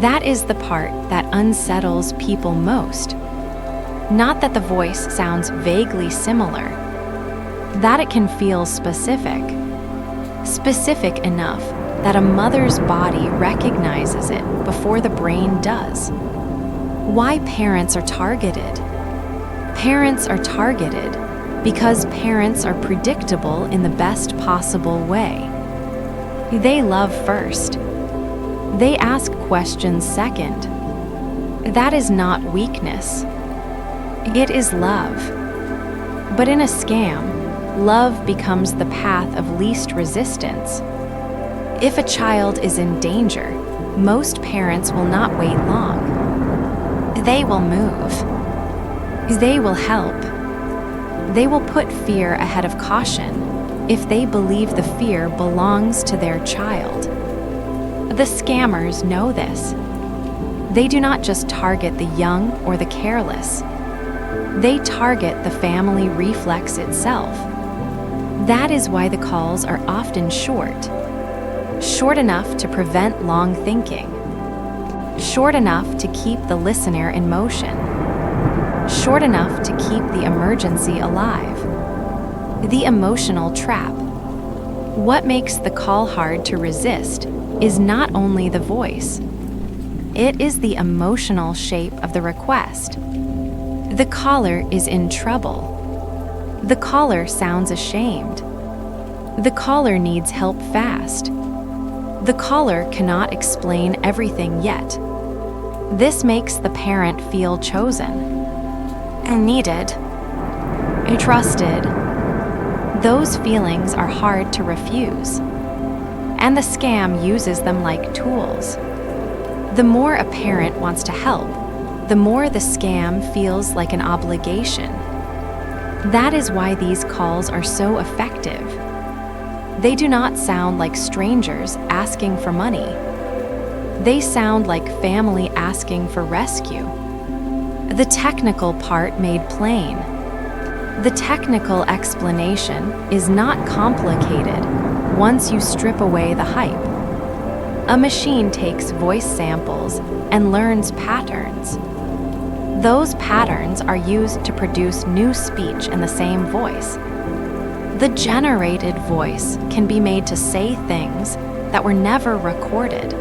That is the part that unsettles people most. Not that the voice sounds vaguely similar, that it can feel specific enough that a mother's body recognizes it before the brain does. Why parents are targeted? Parents are targeted because parents are predictable in the best possible way. They love first. They ask questions second. That is not weakness. It is love. But in a scam, love becomes the path of least resistance. If a child is in danger, most parents will not wait long. They will move. They will help. They will put fear ahead of caution if they believe the fear belongs to their child. The scammers know this. They do not just target the young or the careless. They target the family reflex itself. That is why the calls are often short. Short enough to prevent long thinking. Short enough to keep the listener in motion. Short enough to keep the emergency alive. The emotional trap. What makes the call hard to resist is not only the voice. It is the emotional shape of the request. The caller is in trouble. The caller sounds ashamed. The caller needs help fast. The caller cannot explain everything yet. This makes the parent feel chosen, and needed, and trusted. Those feelings are hard to refuse, and the scam uses them like tools. The more a parent wants to help, the more the scam feels like an obligation. That is why these calls are so effective. They do not sound like strangers asking for money. They sound like family asking for rescue. The technical part made plain. The technical explanation is not complicated once you strip away the hype. A machine takes voice samples and learns patterns. Those patterns are used to produce new speech in the same voice. The generated voice can be made to say things that were never recorded.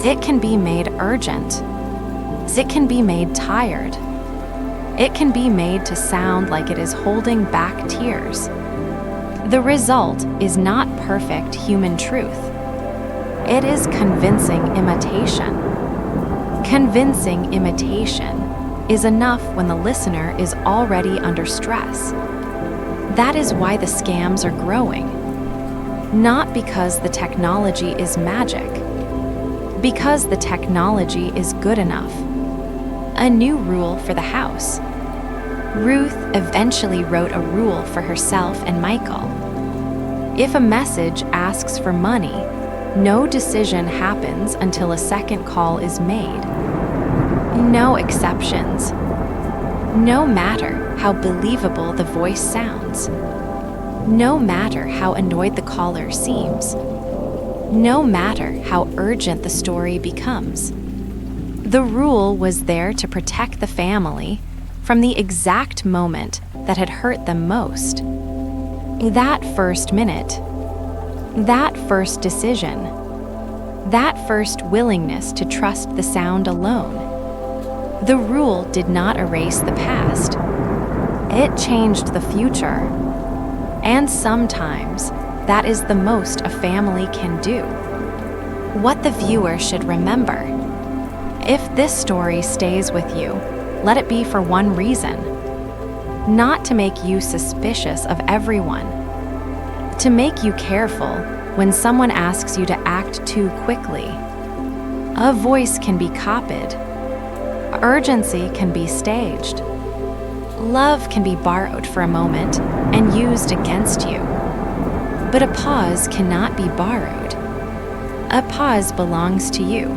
It can be made urgent. It can be made tired. It can be made to sound like it is holding back tears. The result is not perfect human truth. It is convincing imitation. Convincing imitation is enough when the listener is already under stress. That is why the scams are growing. Not because the technology is magic. Because the technology is good enough. A new rule for the house. Ruth eventually wrote a rule for herself and Michael. If a message asks for money, no decision happens until a second call is made. No exceptions. No matter how believable the voice sounds. No matter how annoyed the caller seems. no matter how urgent the story becomes. The rule was there to protect the family from the exact moment that had hurt them most. That first minute, that first decision, that first willingness to trust the sound alone. The rule did not erase the past. It changed the future. And sometimes that is the most a family can do. What the viewer should remember: if this story stays with you, let it be for one reason: not to make you suspicious of everyone, to make you careful when someone asks you to act too quickly. A voice can be copied. Urgency can be staged. Love can be borrowed for a moment and used against you. But a pause cannot be borrowed. A pause belongs to you.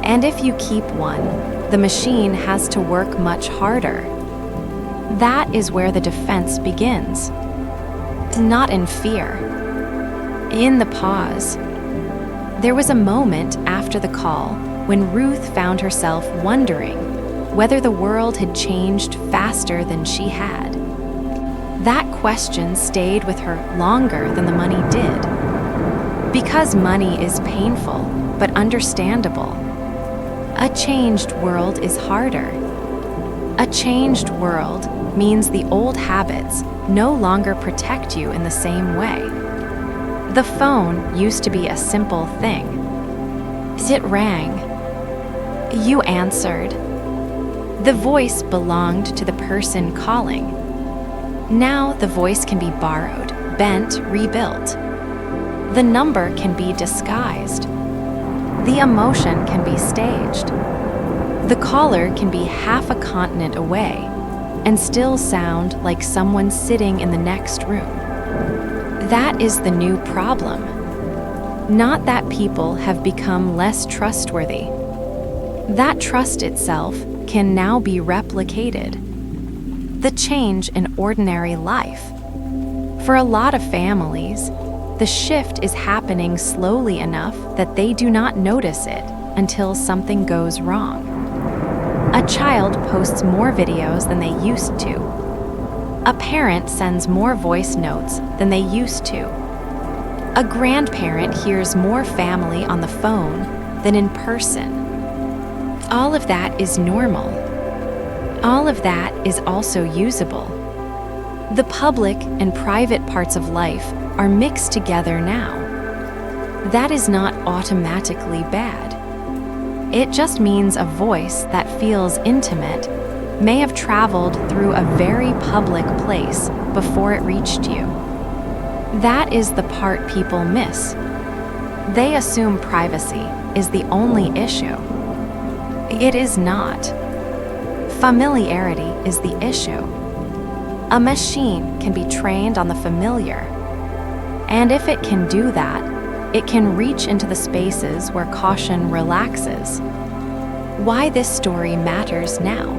And if you keep one, the machine has to work much harder. That is where the defense begins. Not in fear. In the pause. There was a moment after the call when Ruth found herself wondering whether the world had changed faster than she had. That question stayed with her longer than the money did. Because money is painful, but understandable. A changed world is harder. A changed world means the old habits no longer protect you in the same way. The phone used to be a simple thing. It rang. You answered. The voice belonged to the person calling. Now the voice can be borrowed, bent, rebuilt. The number can be disguised. The emotion can be staged. The caller can be half a continent away and still sound like someone sitting in the next room. That is the new problem. Not that people have become less trustworthy. That trust itself can now be replicated. The change in ordinary life. For a lot of families, the shift is happening slowly enough that they do not notice it until something goes wrong. A child posts more videos than they used to. A parent sends more voice notes than they used to. A grandparent hears more family on the phone than in person. All of that is normal. All of that is also usable. The public and private parts of life are mixed together now. That is not automatically bad. It just means a voice that feels intimate may have traveled through a very public place before it reached you. That is the part people miss. They assume privacy is the only issue. It is not. Familiarity is the issue. A machine can be trained on the familiar. And if it can do that, it can reach into the spaces where caution relaxes. Why this story matters now.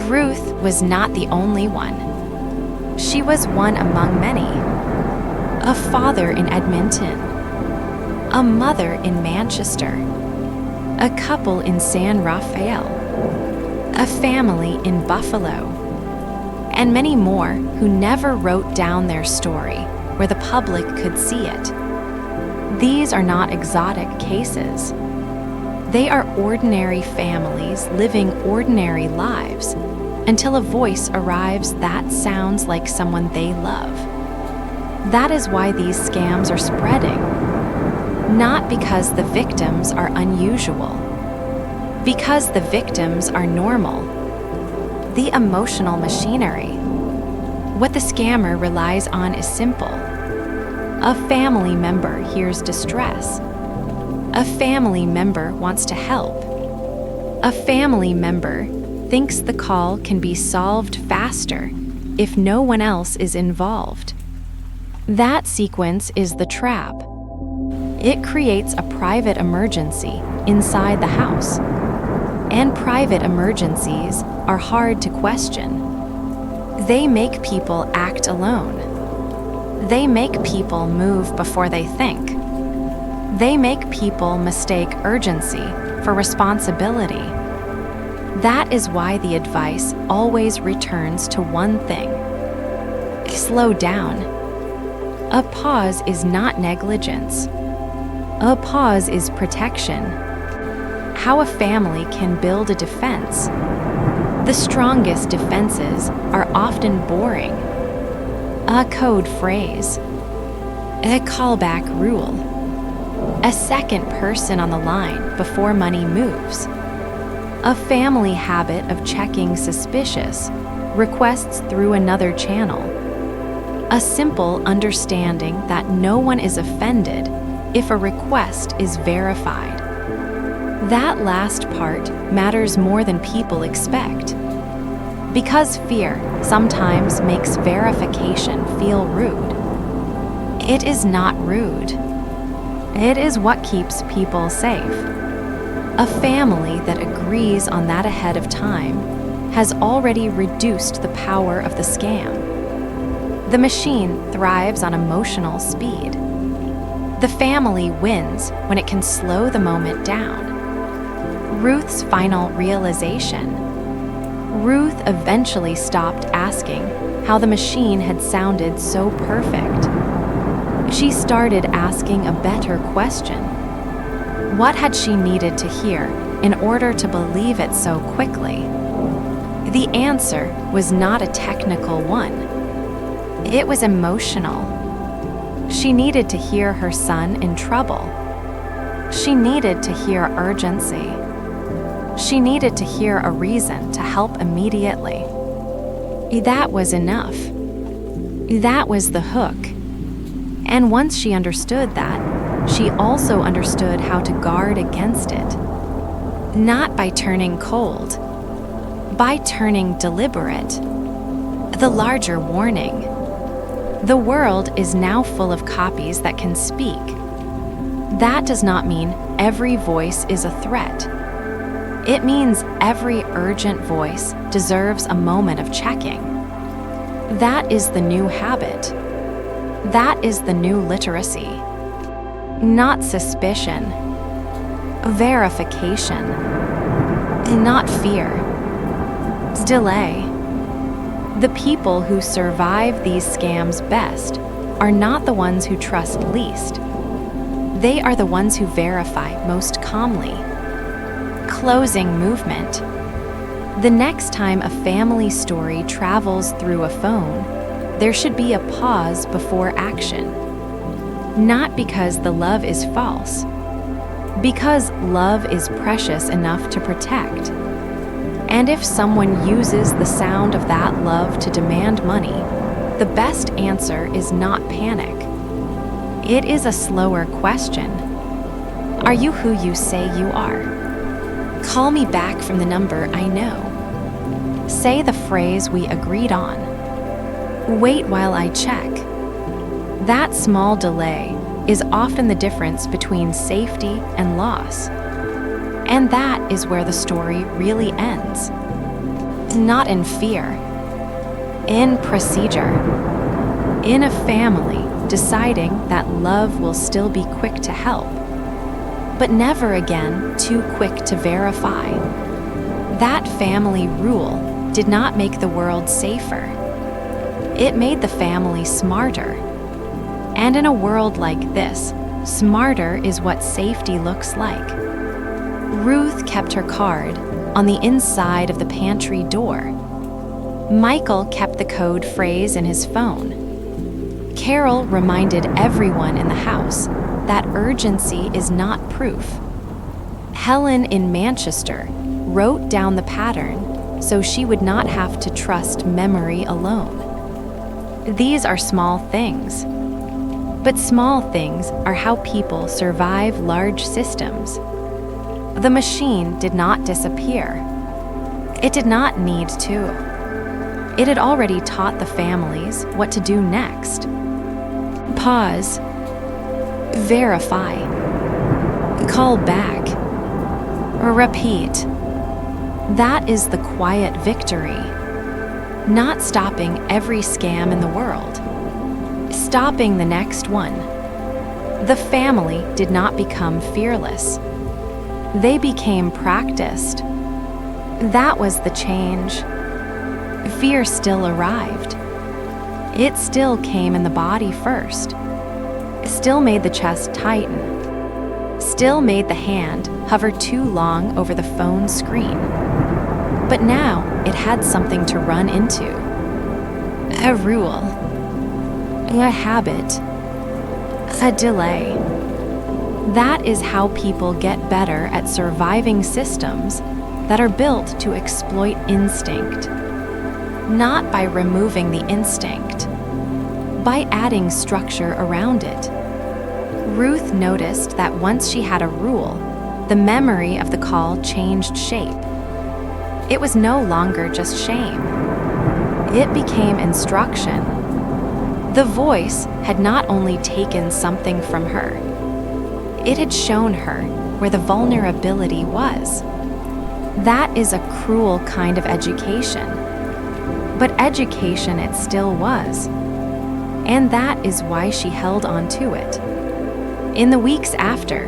Ruth was not the only one. She was one among many. A father in Edmonton. A mother in Manchester. A couple in San Rafael. A family in Buffalo. And many more who never wrote down their story where the public could see it. These are not exotic cases. They are ordinary families living ordinary lives until a voice arrives that sounds like someone they love. That is why these scams are spreading. Not because the victims are unusual. Because the victims are normal. The emotional machinery. What the scammer relies on is simple. A family member hears distress. A family member wants to help. A family member thinks the call can be solved faster if no one else is involved. That sequence is the trap. It creates a private emergency inside the house. And private emergencies are hard to question. They make people act alone. They make people move before they think. They make people mistake urgency for responsibility. That is why the advice always returns to one thing: slow down. A pause is not negligence. A pause is protection. How a family can build a defense. The strongest defenses are often boring. A code phrase. A callback rule. A second person on the line before money moves. A family habit of checking suspicious requests through another channel. A simple understanding that no one is offended if a request is verified. That last part matters more than people expect. Because fear sometimes makes verification feel rude. It is not rude. It is what keeps people safe. A family that agrees on that ahead of time has already reduced the power of the scam. The machine thrives on emotional speed. The family wins when it can slow the moment down. Ruth's final realization. Ruth eventually stopped asking how the machine had sounded so perfect. She started asking a better question. What had she needed to hear in order to believe it so quickly? The answer was not a technical one. It was emotional. She needed to hear her son in trouble. She needed to hear urgency. She needed to hear a reason to help immediately. That was enough. That was the hook. And once she understood that, she also understood how to guard against it. Not by turning cold, by turning deliberate. The larger warning. The world is now full of copies that can speak. That does not mean every voice is a threat. It means every urgent voice deserves a moment of checking. That is the new habit. That is the new literacy. Not suspicion. Verification. Not fear. Delay. The people who survive these scams best are not the ones who trust least. They are the ones who verify most calmly. Closing movement. The next time a family story travels through a phone, there should be a pause before action. Not because the love is false, because love is precious enough to protect. And if someone uses the sound of that love to demand money, the best answer is not panic. It is a slower question. Are you who you say you are? Call me back from the number I know. Say the phrase we agreed on. Wait while I check. That small delay is often the difference between safety and loss. And that is where the story really ends. Not in fear, in procedure, in a family deciding that love will still be quick to help, but never again too quick to verify. That family rule did not make the world safer. It made the family smarter. And in a world like this, smarter is what safety looks like. Ruth kept her card on the inside of the pantry door. Michael kept the code phrase in his phone. Carol reminded everyone in the house that urgency is not proof. Helen in Manchester wrote down the pattern so she would not have to trust memory alone. These are small things. But small things are how people survive large systems. The machine did not disappear. It did not need to. It had already taught the families what to do next. Pause. Verify. Call back. Repeat. That is the quiet victory. Not stopping every scam in the world. Stopping the next one. The family did not become fearless. They became practiced. That was the change. Fear still arrived. It still came in the body first. Still made the chest tighten. Still made the hand hover too long over the phone screen. But now it had something to run into. A rule. A habit. A delay. That is how people get better at surviving systems that are built to exploit instinct. Not by removing the instinct, by adding structure around it. Ruth noticed that once she had a rule, the memory of the call changed shape. It was no longer just shame. It became instruction. The voice had not only taken something from her, it had shown her where the vulnerability was. That is a cruel kind of education. But education it still was. And that is why she held on to it. In the weeks after,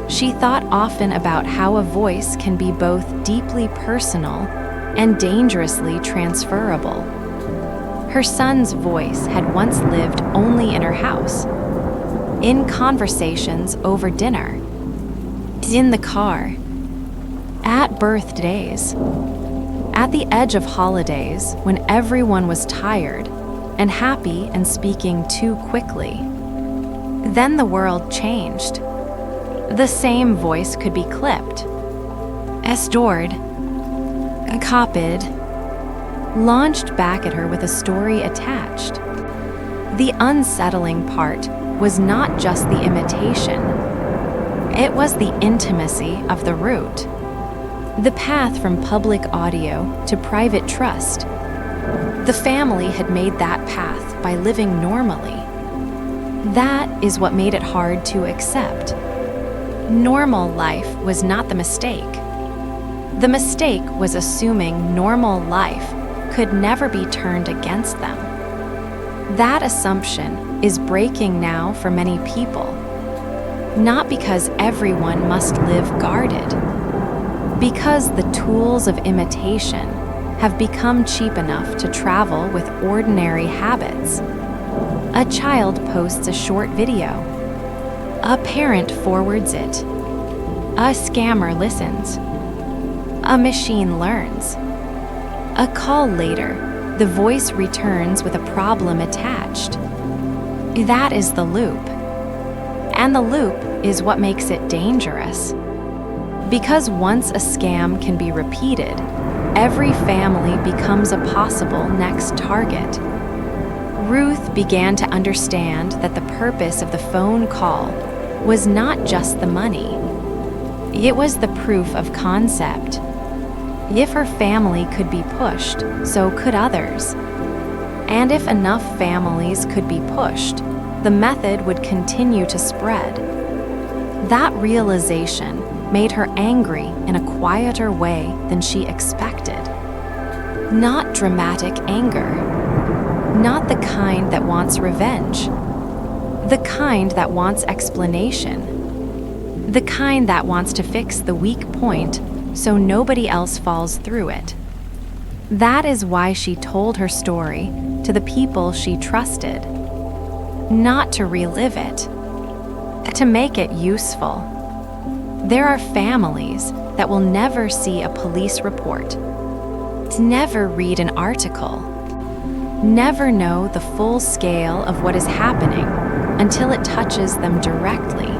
she thought often about how a voice can be both deeply personal and dangerously transferable. Her son's voice had once lived only in her house, in conversations over dinner, in the car, at birthdays, at the edge of holidays when everyone was tired and happy and speaking too quickly. Then the world changed. The same voice could be clipped, stored, copied, launched back at her with a story attached. The unsettling part was not just the imitation. It was the intimacy of the root. The path from public audio to private trust. The family had made that path by living normally. That is what made it hard to accept. Normal life was not the mistake. The mistake was assuming normal life could never be turned against them. That assumption is breaking now for many people. Not because everyone must live guarded, because the tools of imitation have become cheap enough to travel with ordinary habits. A child posts a short video. A parent forwards it. A scammer listens. A machine learns. A call later, the voice returns with a problem attached. That is the loop. And the loop is what makes it dangerous. Because once a scam can be repeated, every family becomes a possible next target. Ruth began to understand that the purpose of the phone call was not just the money. It was the proof of concept. If her family could be pushed, so could others. And if enough families could be pushed, the method would continue to spread. That realization made her angry in a quieter way than she expected. Not dramatic anger. Not the kind that wants revenge. The kind that wants explanation. The kind that wants to fix the weak point so nobody else falls through it. That is why she told her story to the people she trusted. Not to relive it, to make it useful. There are families that will never see a police report, never read an article, never know the full scale of what is happening until it touches them directly.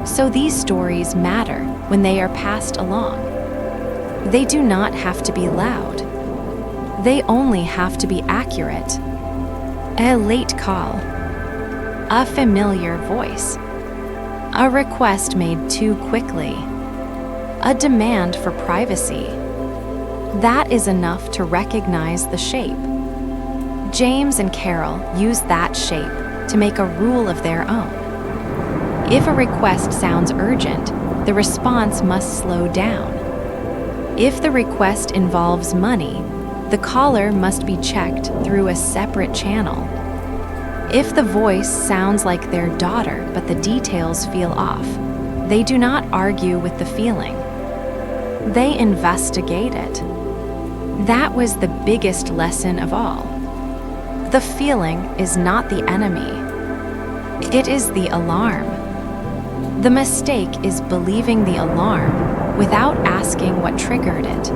So these stories matter when they are passed along. They do not have to be loud. They only have to be accurate. A late call. A familiar voice. A request made too quickly. A demand for privacy. That is enough to recognize the shape. James and Carol used that shape to make a rule of their own. If a request sounds urgent, the response must slow down. If the request involves money, the caller must be checked through a separate channel. If the voice sounds like their daughter but the details feel off, they do not argue with the feeling. They investigate it. That was the biggest lesson of all. The feeling is not the enemy. It is the alarm. The mistake is believing the alarm without asking what triggered it.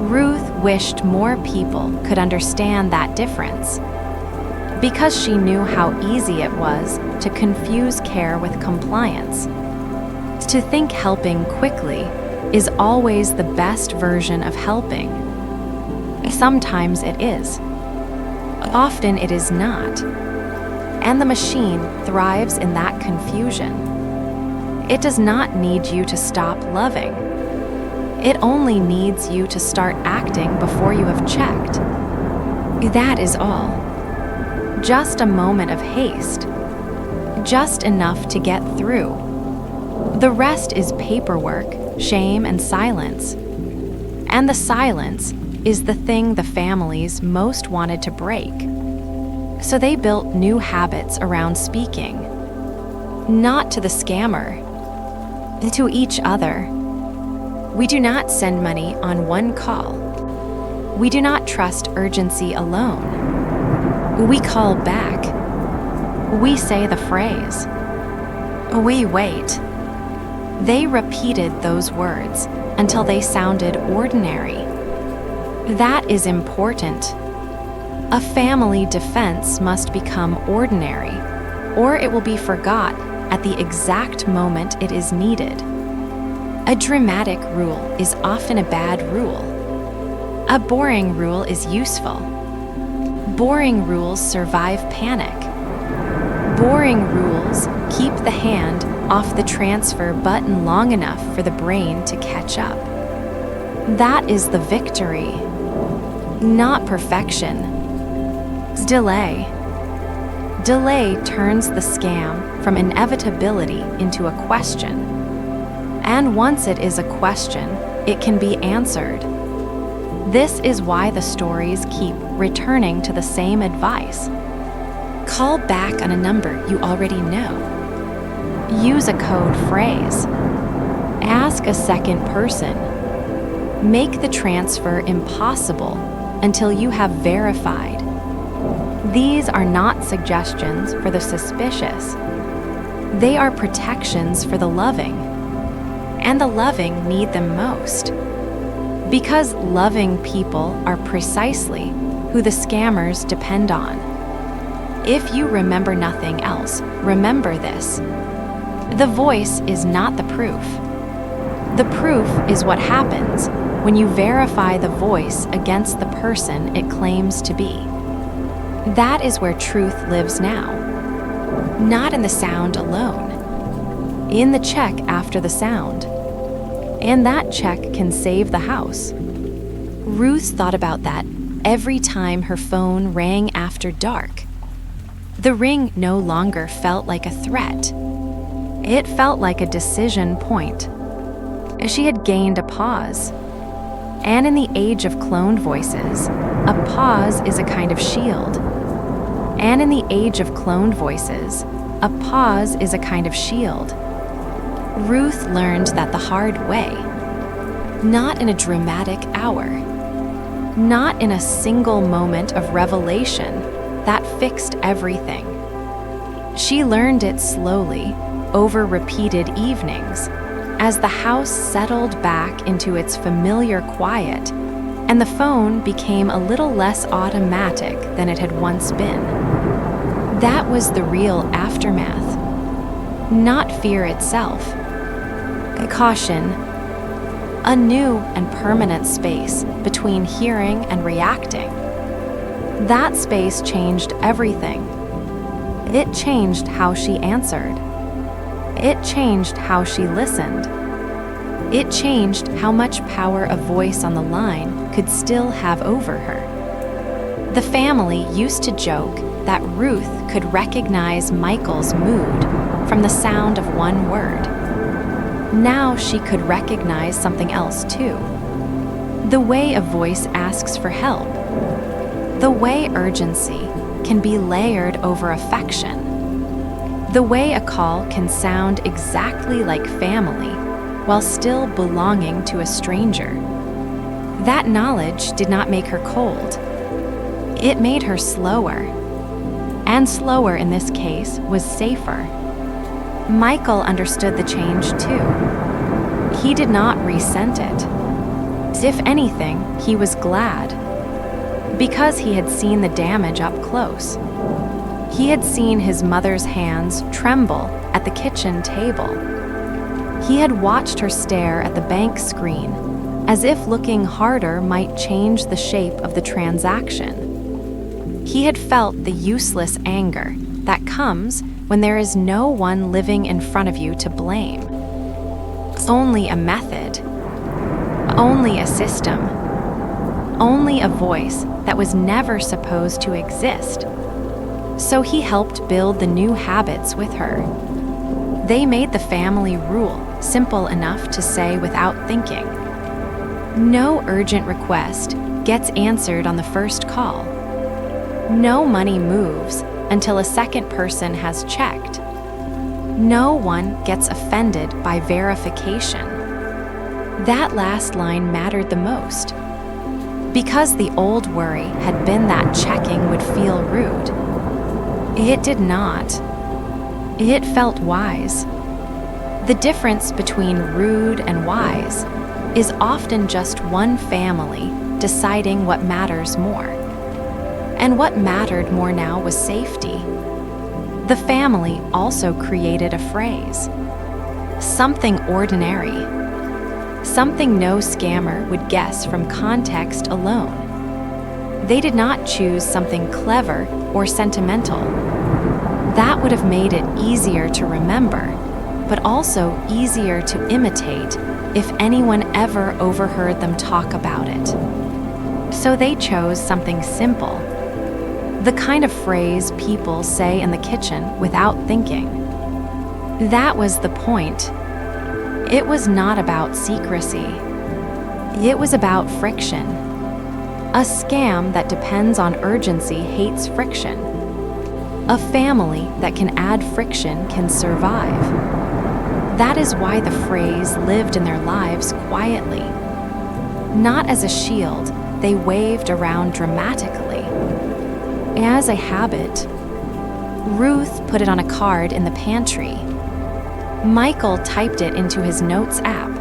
Ruth wished more people could understand that difference, because she knew how easy it was to confuse care with compliance. To think helping quickly is always the best version of helping. Sometimes it is. Often it is not. And the machine thrives in that confusion. It does not need you to stop loving. It only needs you to start acting before you have checked. That is all. Just a moment of haste. Just enough to get through. The rest is paperwork, shame, and silence. And the silence is the thing the families most wanted to break. So they built new habits around speaking. Not to the scammer, to each other. We do not send money on one call. We do not trust urgency alone. We call back. We say the phrase. We wait. They repeated those words until they sounded ordinary. That is important. A family defense must become ordinary, or it will be forgot at the exact moment it is needed. A dramatic rule is often a bad rule. A boring rule is useful. Boring rules survive panic. Boring rules keep the hand off the transfer button long enough for the brain to catch up. That is the victory, not perfection. Delay. Delay turns the scam from inevitability into a question. And once it is a question, it can be answered. This is why the stories keep returning to the same advice. Call back on a number you already know. Use a code phrase. Ask a second person. Make the transfer impossible until you have verified. These are not suggestions for the suspicious. They are protections for the loving. And the loving need them most. Because loving people are precisely who the scammers depend on. If you remember nothing else, remember this. The voice is not the proof. The proof is what happens when you verify the voice against the person it claims to be. That is where truth lives now. Not in the sound alone. In the check after the sound. And that check can save the house. Ruth thought about that every time her phone rang after dark. The ring no longer felt like a threat. It felt like a decision point. She had gained a pause. And in the age of cloned voices, a pause is a kind of shield. And in the age of cloned voices, a pause is a kind of shield. Ruth learned that the hard way. Not in a dramatic hour. Not in a single moment of revelation that fixed everything. She learned it slowly, over repeated evenings, as the house settled back into its familiar quiet, and the phone became a little less automatic than it had once been. That was the real aftermath. Not fear itself. Caution. A new and permanent space between hearing and reacting. That space changed everything. It changed how she answered. It changed how she listened. It changed how much power a voice on the line could still have over her. The family used to joke that Ruth could recognize Michael's mood from the sound of one word. Now she could recognize something else too. The way a voice asks for help. The way urgency, can be layered over affection. The way a call can sound exactly like family while still belonging to a stranger. That knowledge did not make her cold. It made her slower. And slower in this case was safer. Michael understood the change too. He did not resent it. If anything, he was glad. Because he had seen the damage up close. He had seen his mother's hands tremble at the kitchen table. He had watched her stare at the bank screen, as if looking harder might change the shape of the transaction. He had felt the useless anger that comes when there is no one living in front of you to blame. Only a method. Only a system. Only a voice that was never supposed to exist. So he helped build the new habits with her. They made the family rule simple enough to say without thinking. No urgent request gets answered on the first call. No money moves until a second person has checked. No one gets offended by verification. That last line mattered the most. Because the old worry had been that checking would feel rude. It did not. It felt wise. The difference between rude and wise is often just one family deciding what matters more. And what mattered more now was safety. The family also created a phrase. Something ordinary. Something no scammer would guess from context alone. They did not choose something clever or sentimental. That would have made it easier to remember, but also easier to imitate if anyone ever overheard them talk about it. So they chose something simple, the kind of phrase people say in the kitchen without thinking. That was the point. It was not about secrecy. It was about friction. A scam that depends on urgency hates friction. A family that can add friction can survive. That is why the phrase lived in their lives quietly. Not as a shield, they waved around dramatically. As a habit. Ruth put it on a card in the pantry. Michael typed it into his notes app.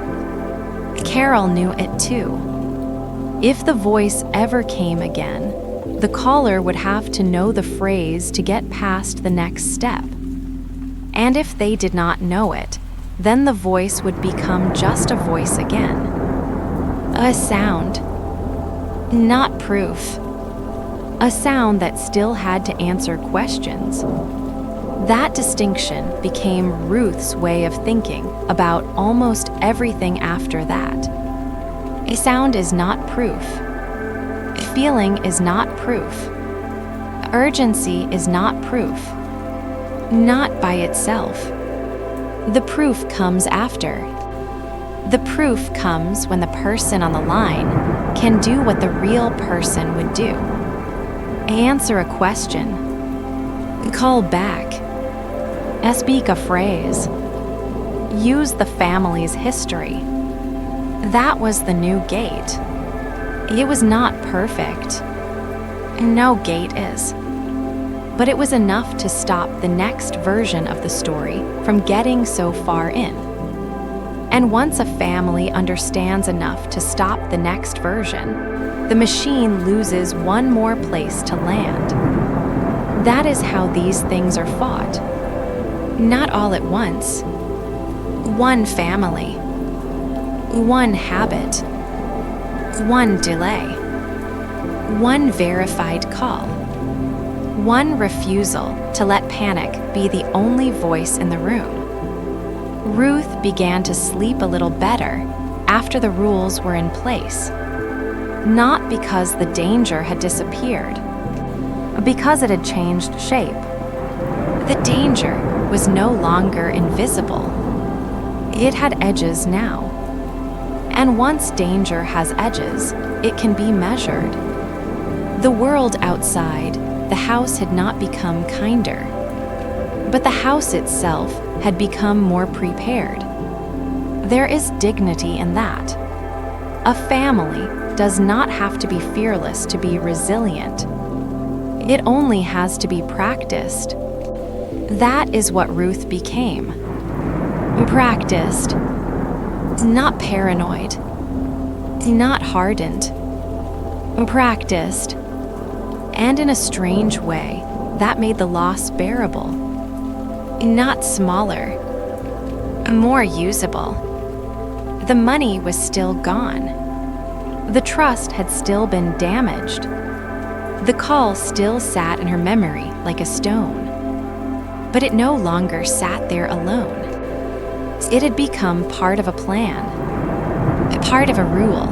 Carol knew it too. If the voice ever came again, the caller would have to know the phrase to get past the next step. And if they did not know it, then the voice would become just a voice again. A sound. Not proof. A sound that still had to answer questions. That distinction became Ruth's way of thinking about almost everything after that. A sound is not proof. Feeling is not proof. Urgency is not proof. Not by itself. The proof comes after. The proof comes when the person on the line can do what the real person would do. Answer a question. Call back. Speak a phrase. Use the family's history. That was the new gate. It was not perfect. No gate is. But it was enough to stop the next version of the story from getting so far in. And once a family understands enough to stop the next version, the machine loses one more place to land. That is how these things are fought. Not all at once. One family. One habit. One delay. One verified call. One refusal to let panic be the only voice in the room. Ruth began to sleep a little better after the rules were in place. Not because the danger had disappeared, but because it had changed shape. The danger was no longer invisible. It had edges now. And once danger has edges, it can be measured. The world outside the house had not become kinder, but the house itself had become more prepared. There is dignity in that. A family does not have to be fearless to be resilient. It only has to be practiced. That is what Ruth became. Practiced. Not paranoid. Not hardened. Practiced. And in a strange way, that made the loss bearable. Not smaller. More usable. The money was still gone. The trust had still been damaged. The call still sat in her memory like a stone. But it no longer sat there alone. It had become part of a plan, part of a rule,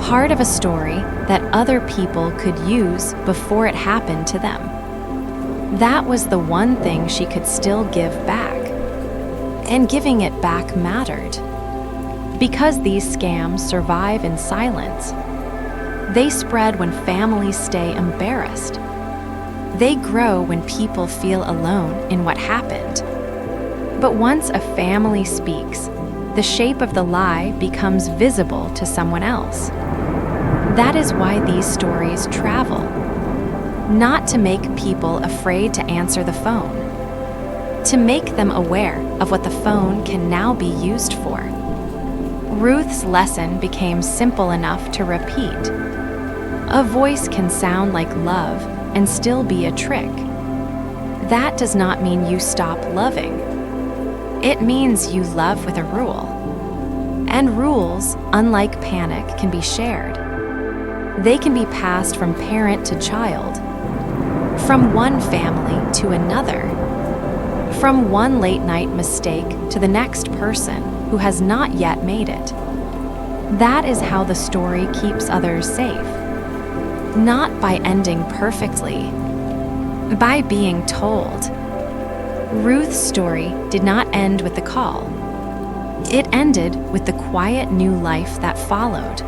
part of a story that other people could use before it happened to them. That was the one thing she could still give back. And giving it back mattered. Because these scams survive in silence, they spread when families stay embarrassed. They grow when people feel alone in what happened. But once a family speaks, the shape of the lie becomes visible to someone else. That is why these stories travel. Not to make people afraid to answer the phone, to make them aware of what the phone can now be used for. Ruth's lesson became simple enough to repeat. A voice can sound like love and still be a trick. That does not mean you stop loving. It means you love with a rule. And rules, unlike panic, can be shared. They can be passed from parent to child, from one family to another, from one late-night mistake to the next person who has not yet made it. That is how the story keeps others safe. Not by ending perfectly, by being told. Ruth's story did not end with the call. It ended with the quiet new life that followed.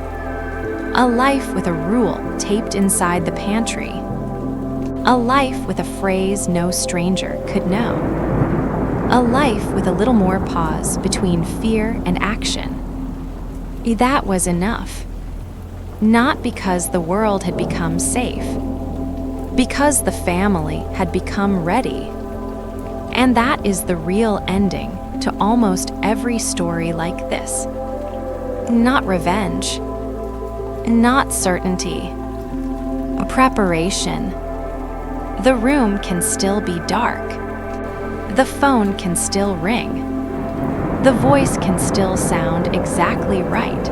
A life with a rule taped inside the pantry. A life with a phrase no stranger could know. A life with a little more pause between fear and action. That was enough. Not because the world had become safe, because the family had become ready. And that is the real ending to almost every story like this. Not revenge, not certainty, preparation. The room can still be dark. The phone can still ring. The voice can still sound exactly right.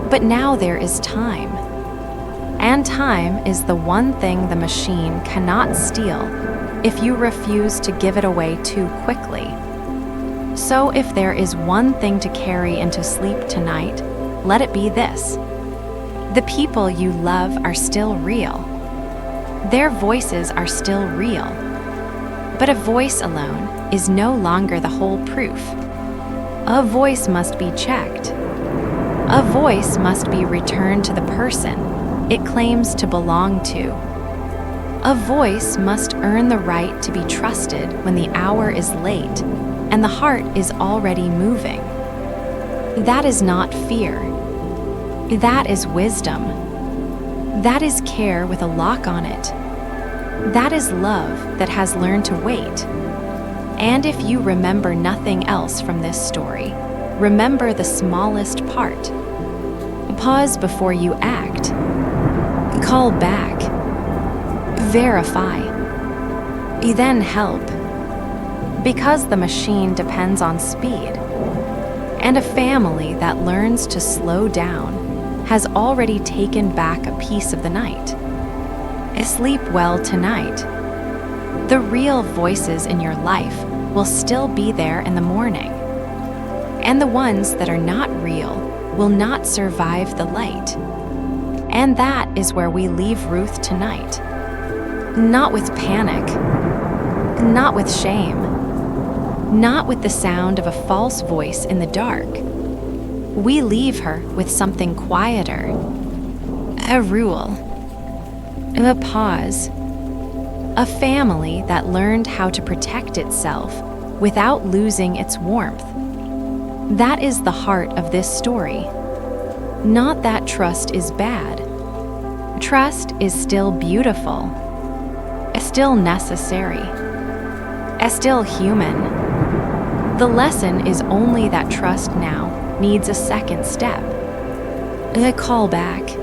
But now there is time. And time is the one thing the machine cannot steal if you refuse to give it away too quickly. So if there is one thing to carry into sleep tonight, let it be this. The people you love are still real. Their voices are still real. But a voice alone is no longer the whole proof. A voice must be checked. A voice must be returned to the person it claims to belong to. A voice must earn the right to be trusted when the hour is late and the heart is already moving. That is not fear. That is wisdom. That is care with a lock on it. That is love that has learned to wait. And if you remember nothing else from this story, remember the smallest part. Pause before you act. Call back. Verify. Then help. Because the machine depends on speed. And a family that learns to slow down has already taken back a piece of the night. Sleep well tonight. The real voices in your life will still be there in the morning. And the ones that are not real will not survive the light. And that is where we leave Ruth tonight. Not with panic, not with shame, not with the sound of a false voice in the dark. We leave her with something quieter, a rule, a pause, A family that learned how to protect itself without losing its warmth. That is the heart of this story. Not that trust is bad. Trust is still beautiful, still necessary, still human. The lesson is only that trust now needs a second step, a callback,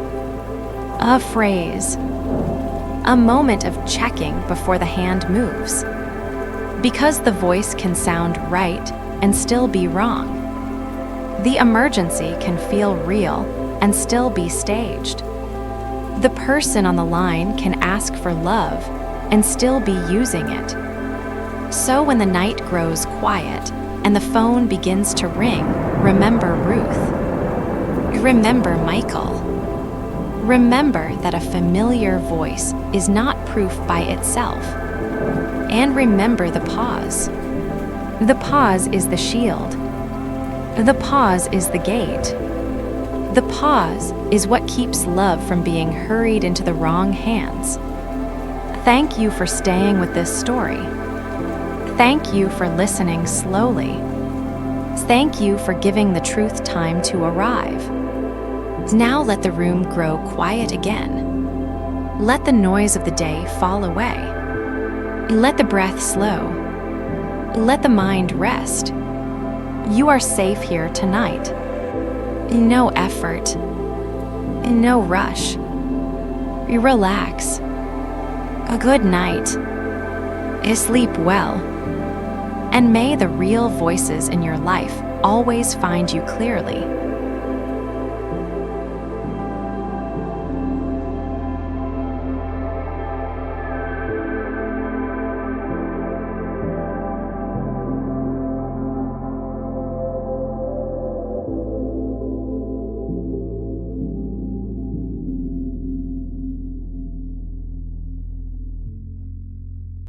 a phrase, a moment of checking before the hand moves. Because the voice can sound right and still be wrong. The emergency can feel real and still be staged. The person on the line can ask for love and still be using it. So when the night grows quiet and the phone begins to ring, remember Ruth. Remember Michael. Remember that a familiar voice is not proof by itself. And remember the pause. The pause is the shield. The pause is the gate. The pause is what keeps love from being hurried into the wrong hands. Thank you for staying with this story. Thank you for listening slowly. Thank you for giving the truth time to arrive. Now let the room grow quiet again. Let the noise of the day fall away. Let the breath slow. Let the mind rest. You are safe here tonight. No effort. No rush. Relax. A good night. Sleep well. And may the real voices in your life always find you clearly.